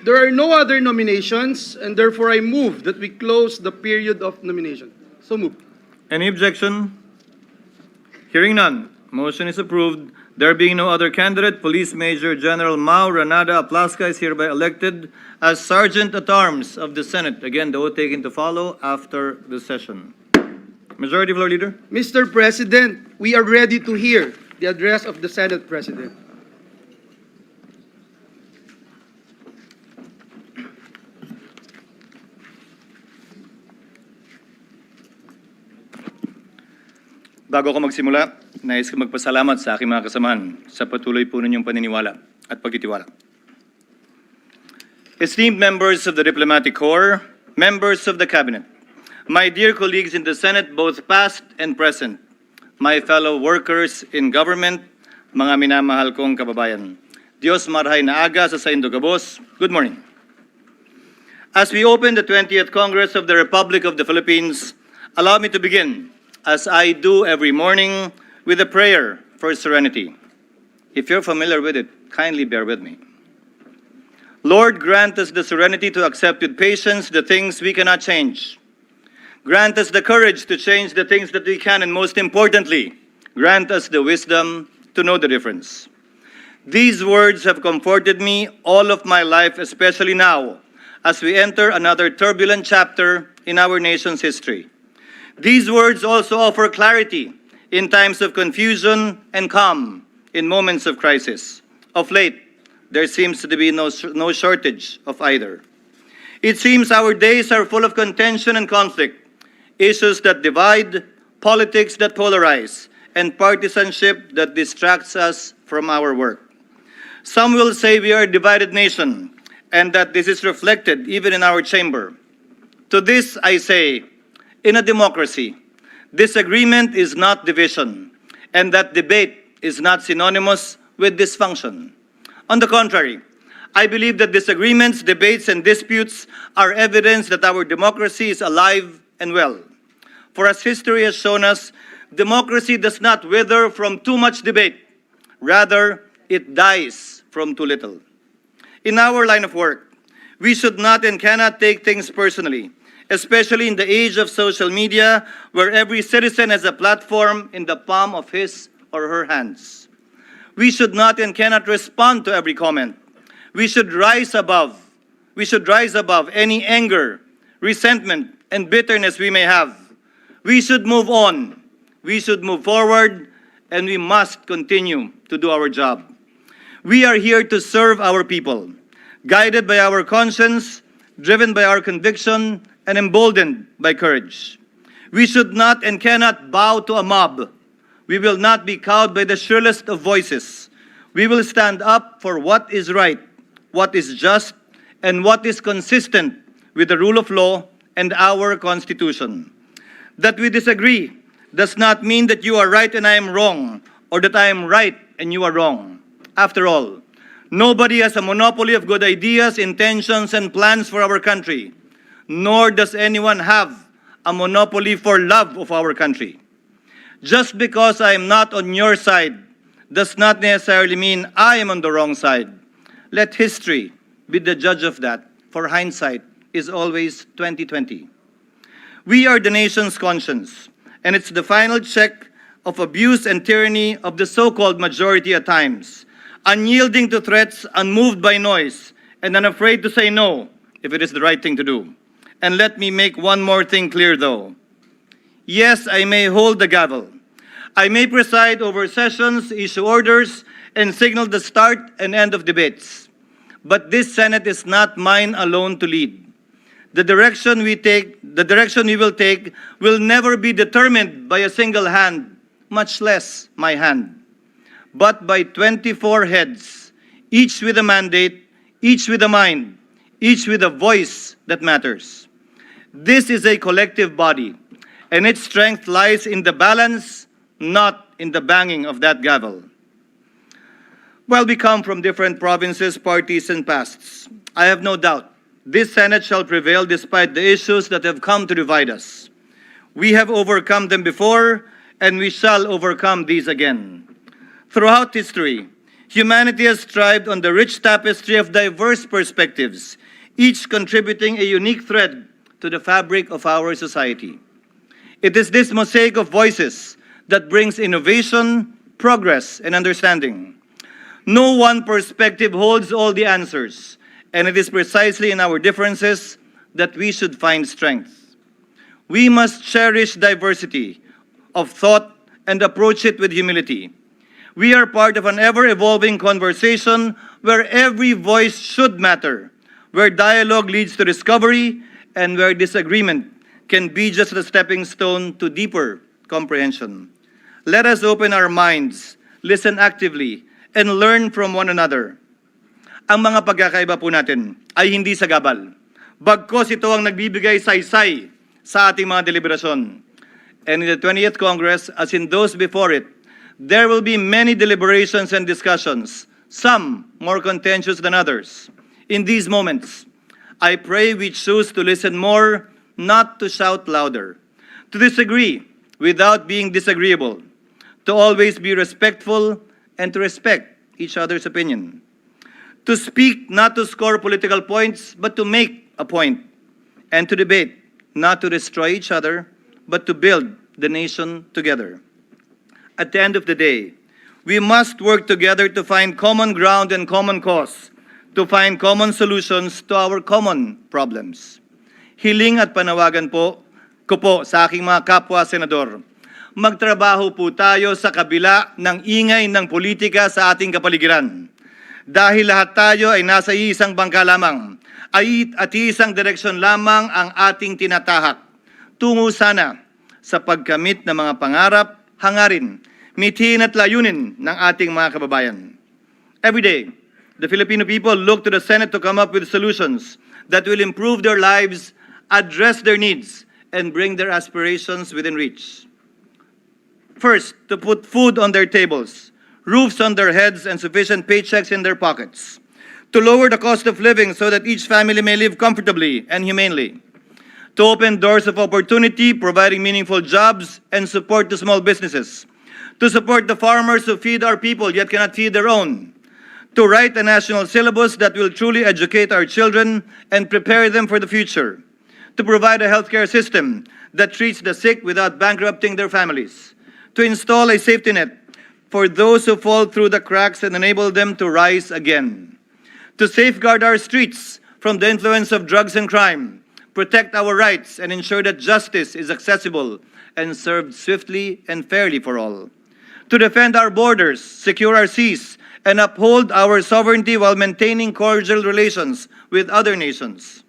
there are no other nominations, and therefore I move that we close the period of nomination. So move.
Any objection? Hearing none. Motion is approved. There being no other candidate, Police Major General Mau Renada Aplaska is hereby elected as Sergeant at Arms of the Senate. Again, the oath taken to follow after the session. Majority Floor Leader.
Mr. President, we are ready to hear the address of the Senate President.
Bago ako magsimula, nais ko magpasalamat sa aking mga kasamahan sa patuloy po ninyong paniniwala at pagtitiwala. Esteemed members of the Diplomatic Corps, members of the Cabinet, my dear colleagues in the Senate, both past and present, my fellow workers in government, mga minamahal kong kababayan, Diyos marhay na aga sa Saindo Gabos, good morning. As we open the 20th Congress of the Republic of the Philippines, allow me to begin, as I do every morning, with a prayer for serenity. If you're familiar with it, kindly bear with me. Lord, grant us the serenity to accept with patience the things we cannot change. Grant us the courage to change the things that we can, and most importantly, grant us the wisdom to know the difference. These words have comforted me all of my life, especially now, as we enter another turbulent chapter in our nation's history. These words also offer clarity in times of confusion and calm in moments of crisis. Of late, there seems to be no shortage of either. It seems our days are full of contention and conflict, issues that divide, politics that polarize, and partisanship that distracts us from our work. Some will say we are a divided nation, and that this is reflected even in our chamber. To this I say, in a democracy, disagreement is not division, and that debate is not synonymous with dysfunction. On the contrary, I believe that disagreements, debates, and disputes are evidence that our democracy is alive and well. For as history has shown us, democracy does not wither from too much debate. Rather, it dies from too little. In our line of work, we should not and cannot take things personally, especially in the age of social media, where every citizen has a platform in the palm of his or her hands. We should not and cannot respond to every comment. We should rise above any anger, resentment, and bitterness we may have. We should move on. We should move forward, and we must continue to do our job. We are here to serve our people, guided by our conscience, driven by our conviction, and emboldened by courage. We should not and cannot bow to a mob. We will not be cowed by the shrillest of voices. We will stand up for what is right, what is just, and what is consistent with the rule of law and our Constitution. That we disagree does not mean that you are right and I am wrong, or that I am right and you are wrong. After all, nobody has a monopoly of good ideas, intentions, and plans for our country, nor does anyone have a monopoly for love of our country. Just because I am not on your side does not necessarily mean I am on the wrong side. Let history be the judge of that, for hindsight is always 20/20. We are the nation's conscience, and it's the final check of abuse and tyranny of the so-called majority at times, unyielding to threats, unmoved by noise, and unafraid to say no if it is the right thing to do. And let me make one more thing clear, though. Yes, I may hold the gavel. I may preside over sessions, issue orders, and signal the start and end of debates. But this Senate is not mine alone to lead. The direction we will take will never be determined by a single hand, much less my hand, but by 24 heads, each with a mandate, each with a mind, each with a voice that matters. This is a collective body, and its strength lies in the balance, not in the banging of that gavel. While we come from different provinces, parties, and pasts, I have no doubt this Senate shall prevail despite the issues that have come to divide us. We have overcome them before, and we shall overcome these again. Throughout history, humanity has thrived on the rich tapestry of diverse perspectives, each contributing a unique thread to the fabric of our society. It is this mosaic of voices that brings innovation, progress, and understanding. No one perspective holds all the answers, and it is precisely in our differences that we should find strength. We must cherish diversity of thought and approach it with humility. We are part of an ever-evolving conversation where every voice should matter, where dialogue leads to discovery, and where disagreement can be just a stepping stone to deeper comprehension. Let us open our minds, listen actively, and learn from one another. Ang mga pagkakaiba po natin ay hindi sagabal. Bagkos ito ang nagbibigay saysay sa ating mga deliberasyon. And in the 20th Congress, as in those before it, there will be many deliberations and discussions, some more contentious than others. In these moments, I pray we choose to listen more, not to shout louder, to disagree without being disagreeable, to always be respectful and to respect each other's opinion, to speak not to score political points, but to make a point, and to debate not to destroy each other, but to build the nation together. At the end of the day, we must work together to find common ground and common cause, to find common solutions to our common problems. Hiling at panawagan po ko po sa aking mga kapwa senador, magtrabaho po tayo sa kabila ng ingay ng politika sa ating kapaligiran. Dahil lahat tayo ay nasa iisang bangka lamang, at iisang direksyon lamang ang ating tinatahak. Tungo sana sa pagkamit ng mga pangarap, hangarin, mithin at layunin ng ating mga kababayan. Every day, the Filipino people look to the Senate to come up with solutions that will improve their lives, address their needs, and bring their aspirations within reach. First, to put food on their tables, roofs on their heads, and sufficient paychecks in their pockets. To lower the cost of living so that each family may live comfortably and humanely. To open doors of opportunity, providing meaningful jobs and support to small businesses. To support the farmers who feed our people yet cannot feed their own. To write a national syllabus that will truly educate our children and prepare them for the future. To provide a healthcare system that treats the sick without bankrupting their families. To install a safety net for those who fall through the cracks and enable them to rise again. To safeguard our streets from the influence of drugs and crime, protect our rights, and ensure that justice is accessible and served swiftly and fairly for all. To defend our borders, secure our seas, and uphold our sovereignty while maintaining cordial relations with other nations.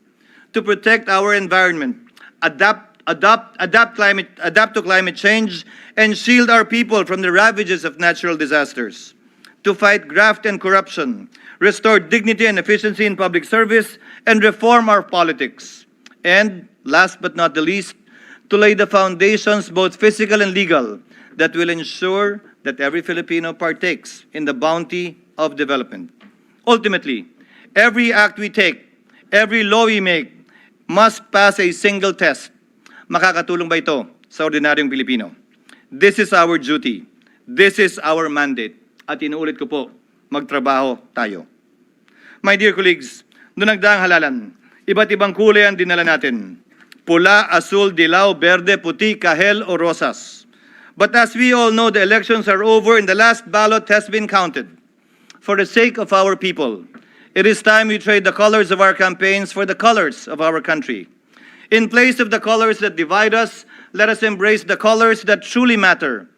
To protect our environment, adapt to climate change, and shield our people from the ravages of natural disasters. To fight graft and corruption, restore dignity and efficiency in public service, and reform our politics. And, last but not the least, to lay the foundations, both physical and legal, that will ensure that every Filipino partakes in the bounty of development. Ultimately, every act we take, every law we make, must pass a single test. Makakatulong ba ito sa ordinaryong Pilipino? This is our duty. This is our mandate. At inuulit ko po, magtrabaho tayo. My dear colleagues, noong nagdaang halalan, iba't ibang kulay ang dinala natin. Pula, asul, dilaw, berde, puti, kahel o rosas. But as we all know, the elections are over and the last ballot has been counted. For the sake of our people, it is time we trade the colors of our campaigns for the colors of our country. In place of the colors that divide us, let us embrace the colors that truly matter.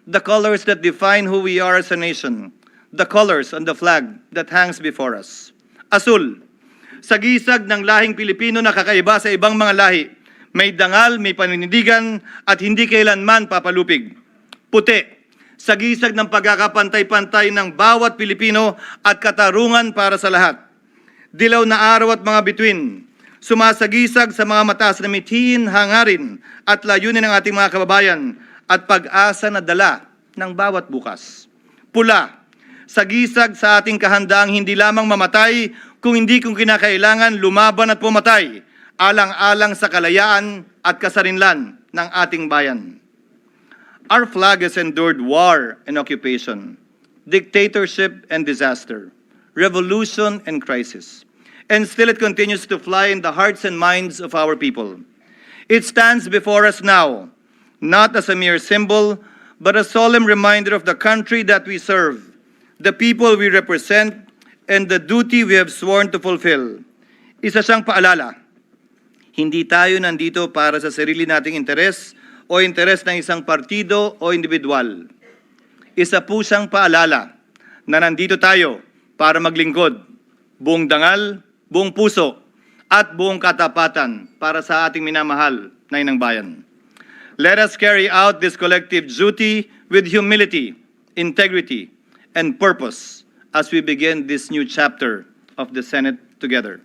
The colors that define who we are as a nation. The colors on the flag that hangs before us. Asul, sagisag ng lahing Pilipino na kakaiba sa ibang mga lahi. May dangal, may paninindigan, at hindi kailanman papalupig. Puti, sagisag ng pagkakapantay-pantay ng bawat Pilipino at katarungan para sa lahat. Dilaw na araw at mga bituin, sumasagisag sa mga mataas na mithiin, hangarin at layunin ng ating mga kababayan at pag-asa na dala ng bawat bukas. Pula, sagisag sa ating kahandaang hindi lamang mamatay, kung kinakailangan lumaban at pumatay, alang-alang sa kalayaan at kasarinlan ng ating bayan. Our flag has endured war and occupation, dictatorship and disaster, revolution and crisis, and still it continues to fly in the hearts and minds of our people. It stands before us now, not as a mere symbol, but a solemn reminder of the country that we serve, the people we represent, and the duty we have sworn to fulfill. Isa siyang paalala, Hindi tayo nandito para sa sarili nating interes o interes ng isang partido o individual. Isa po siyang paalala na nandito tayo para maglingkod, buong dangal, buong puso, at buong katapatan para sa ating minamahal na inang bayan. Let us carry out this collective duty with humility, integrity, and purpose as we begin this new chapter of the Senate together.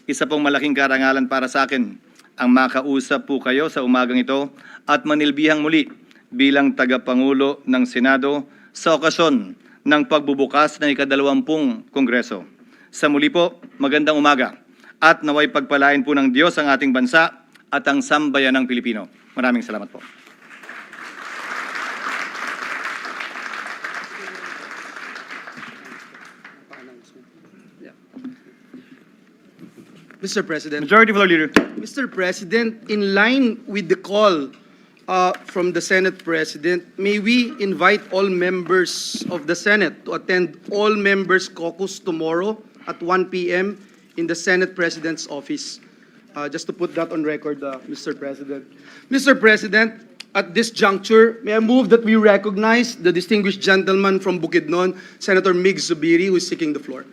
Isa pong malaking karangalan para sa akin ang makausap po kayo sa umagang ito at manilbihang muli bilang tagapangulo ng Senado sa okasyon ng pagbubukas ng ika-20 Kongreso. Sa muli po, magandang umaga at naway pagpalain po ng Diyos ang ating bansa at ang sambayanang Pilipino. Maraming salamat po.
Mr. President.
Majority Floor Leader.
Mr. President, in line with the call from the Senate President, may we invite all members of the Senate to attend all members caucus tomorrow at 1 p.m. in the Senate President's office. Just to put that on record, Mr. President. Mr. President, at this juncture, may I move that we recognize the distinguished gentleman from Bukidnon, Senator Mig Zubiri, who is seeking the floor.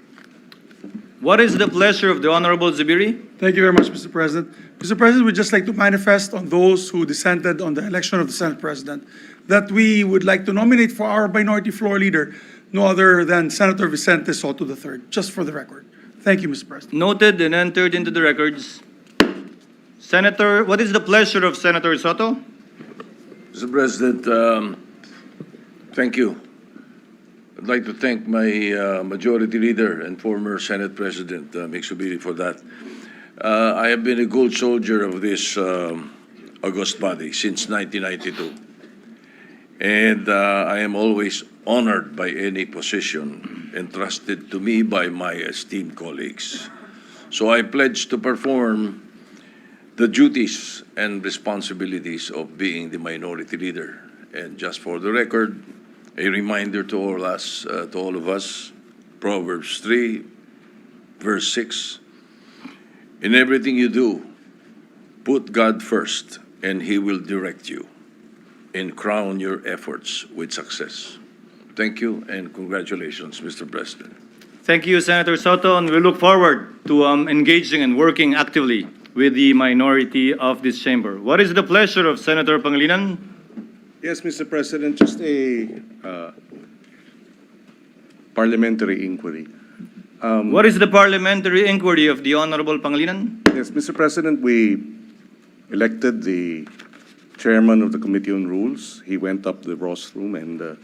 What is the pleasure of the Honorable Zubiri?
Thank you very much, Mr. President. Mr. President, we'd just like to manifest on those who dissented on the election of the Senate President that we would like to nominate for our minority floor leader no other than Senator Vicente Sotto III, just for the record. Thank you, Mr. President.
Noted and entered into the records. Senator, what is the pleasure of Senator Sotto?
Mr. President, thank you. I'd like to thank my Majority Leader and former Senate President, Mig Zubiri, for that. I have been a gold soldier of this august body since 1992. And I am always honored by any position entrusted to me by my esteemed colleagues. So I pledge to perform the duties and responsibilities of being the Minority Leader. And just for the record, a reminder to all of us, Proverbs 3, verse 6. In everything you do, put God first, and He will direct you, and crown your efforts with success. Thank you, and congratulations, Mr. President.
Thank you, Senator Sotto, and we look forward to engaging and working actively with the minority of this chamber. What is the pleasure of Senator Pangilinan?
Yes, Mr. President, just a parliamentary inquiry.
What is the parliamentary inquiry of the Honorable Pangilinan?
Yes, Mr. President, we elected the chairman of the Committee on Rules. He went up the rostrum and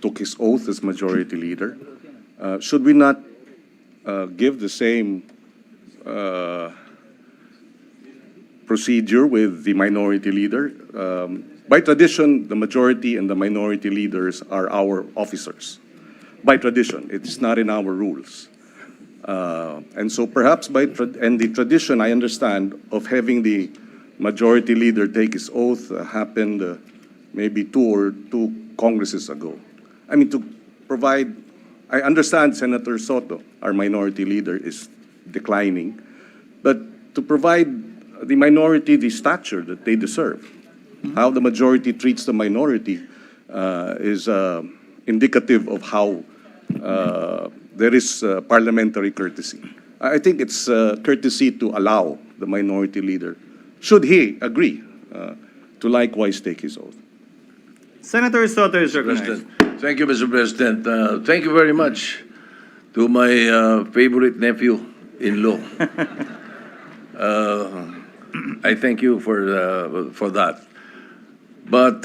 took his oath as Majority Leader. Should we not give the same procedure with the Minority Leader? By tradition, the majority and the minority leaders are our officers. By tradition, it's not in our rules. And so perhaps and the tradition, I understand, of having the majority leader take his oath happened maybe two Congresses ago. I mean, to provide, I understand Senator Sotto, our minority leader, is declining, but to provide the minority the stature that they deserve. How the majority treats the minority is indicative of how there is parliamentary courtesy. I think it's courtesy to allow the minority leader, should he agree, to likewise take his oath.
Senator Sotto is recognized.
President. Thank you, Mr. President. Thank you very much to my favorite nephew-in-law. I thank you for that. But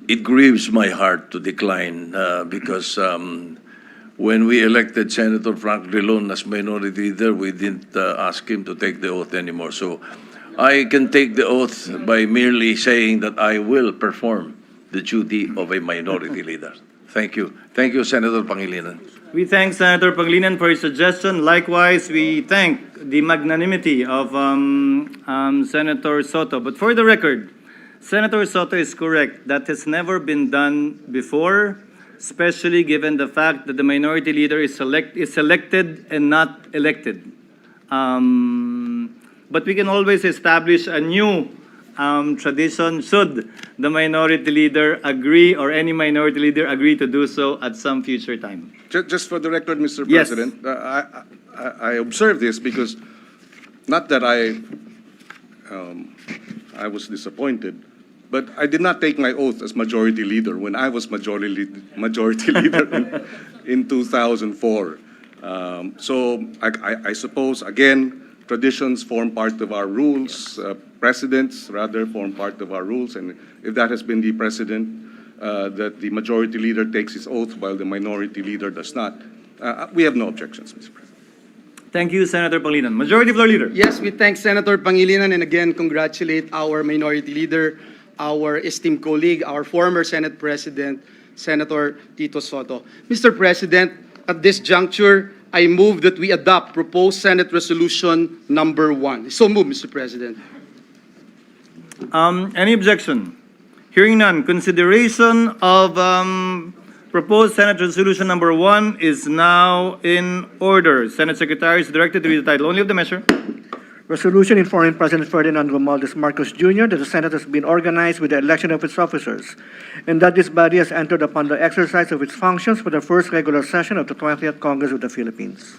it grieves my heart to decline because when we elected Senator Frank Drilon as minority leader, we didn't ask him to take the oath anymore. So I can take the oath by merely saying that I will perform the duty of a minority leader. Thank you. Thank you, Senator Pangilinan.
We thank Senator Pangilinan for his suggestion. Likewise, we thank the magnanimity of Senator Sotto. But for the record, Senator Sotto is correct. That has never been done before, especially given the fact that the minority leader is selected and not elected. but we can always establish a new tradition should the minority leader agree or any minority leader agree to do so at some future time.
Just for the record, Mr.
Yes.
President, I observe this because not that I was disappointed, but I did not take my oath as majority leader when I was majority leader in 2004. So I suppose, again, traditions form part of our rules, precedents rather form part of our rules, and if that has been the precedent, that the majority leader takes his oath while the minority leader does not, we have no objections, Mr. President.
Thank you, Senator Pangilinan. Majority Floor Leader.
Yes, we thank Senator Pangilinan and again congratulate our minority leader, our esteemed colleague, our former Senate President, Senator Tito Sotto. Mr. President, at this juncture, I move that we adopt proposed Senate Resolution number 1. So move, Mr. President.
Any objection? Hearing none, consideration of proposed Senate Resolution number 1 is now in order. Senate Secretary is directed to read the title only of the measure.
Resolution informing President Ferdinand Romualdez Marcos Jr. that the Senate has been organized with the election of its officers, and that this body has entered upon the exercise of its functions for the first regular session of the 20th Congress of the Philippines.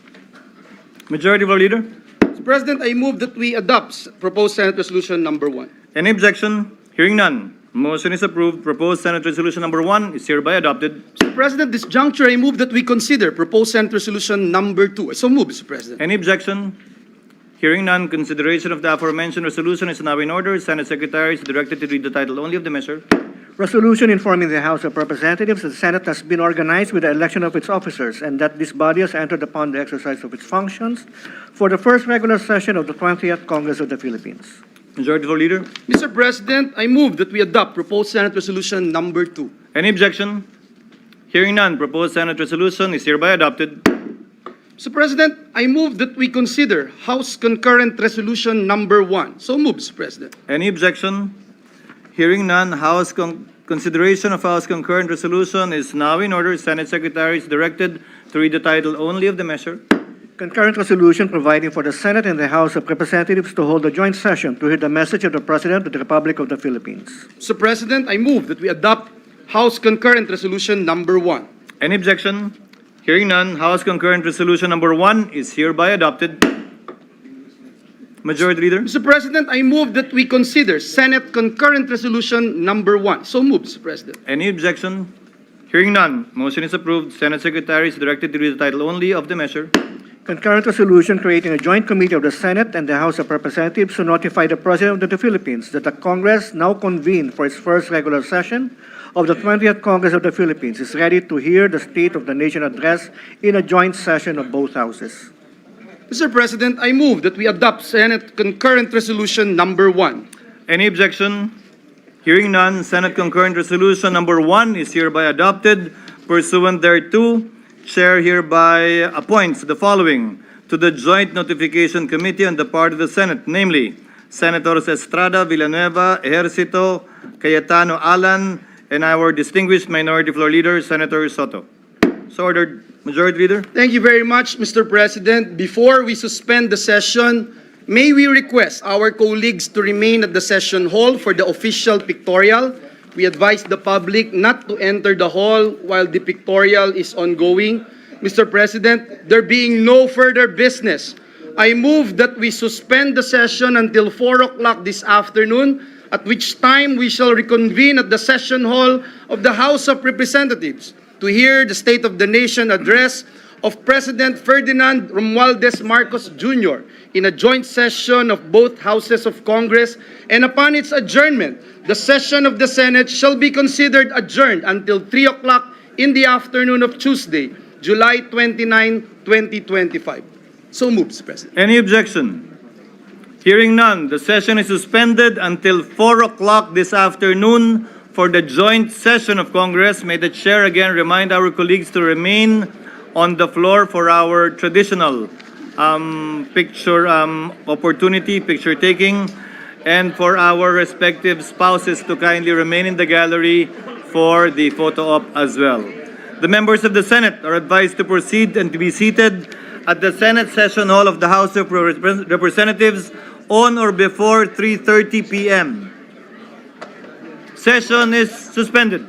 Majority Floor Leader.
Mr. President, I move that we adopt proposed Senate Resolution number 1.
Any objection? Hearing none. Motion is approved. Proposed Senate Resolution number 1 is hereby adopted.
Mr. President, this juncture, I move that we consider proposed Senate Resolution number 2. So move, Mr. President.
Any objection? Hearing none, consideration of the aforementioned resolution is now in order. Senate Secretary is directed to read the title only of the measure.
Resolution informing the House of Representatives that the Senate has been organized with the election of its officers, and that this body has entered upon the exercise of its functions for the first regular session of the 20th Congress of the Philippines.
Majority Floor Leader.
Mr. President, I move that we adopt proposed Senate Resolution number 2.
Any objection? Hearing none, proposed Senate resolution is hereby adopted.
Mr. President, I move that we consider House Concurrent Resolution number 1. So move, Mr. President.
Any objection? Hearing none, consideration of House Concurrent Resolution is now in order. Senate Secretary is directed to read the title only of the measure.
Concurrent resolution providing for the Senate and the House of Representatives to hold a joint session to hear the message of the President of the Republic of the Philippines.
Mr. President, I move that we adopt House Concurrent Resolution number 1.
Any objection? Hearing none, House Concurrent Resolution number 1 is hereby adopted. Majority Leader.
Mr. President, I move that we consider Senate Concurrent Resolution number 1. So move, Mr. President.
Any objection? Hearing none, motion is approved. Senate Secretary is directed to read the title only of the measure.
Concurrent resolution creating a joint committee of the Senate and the House of Representatives to notify the President of the Philippines that the Congress, now convened for its first regular session of the 20th Congress of the Philippines, is ready to hear the State of the Nation address in a joint session of both houses.
Mr. President, I move that we adopt Senate Concurrent Resolution number 1.
Any objection? Hearing none, Senate Concurrent Resolution number 1 is hereby adopted. Pursuant thereto, Chair hereby appoints the following to the Joint Notification Committee on the part of the Senate, namely, Senators Estrada, Villanueva, Ejercito, Cayetano, Alan, and our distinguished Minority Floor Leader, Senator Sotto. So ordered. Majority Leader.
Thank you very much, Mr. President. Before we suspend the session, may we request our colleagues to remain at the session hall for the official pictorial. We advise the public not to enter the hall while the pictorial is ongoing. Mr. President, there being no further business, I move that we suspend the session until 4 o'clock this afternoon, at which time we shall reconvene at the session hall of the House of Representatives to hear the State of the Nation address of President Ferdinand Romualdez Marcos Jr. in a joint session of both houses of Congress, and upon its adjournment, the session of the Senate shall be considered adjourned until 3 o'clock in the afternoon of Tuesday, July 29, 2025. So moved, Mr. President.
Any objection? Hearing none, the session is suspended until 4 o'clock this afternoon for the joint session of Congress. May the Chair again remind our colleagues to remain on the floor for our traditional picture opportunity, picture taking, and for our respective spouses to kindly remain in the gallery for the photo op as well. The members of the Senate are advised to proceed and to be seated at the Senate Session Hall of the House of Representatives on or before 3:30 p.m. Session is suspended.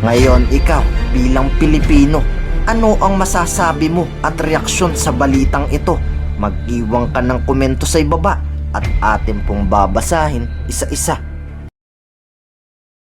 Ngayon, ikaw, bilang Pilipino, ano ang masasabi mo at reaksyon sa balitang ito? Mag-iwan ka ng komento sa ibaba at atin pong babasahin isa-isa.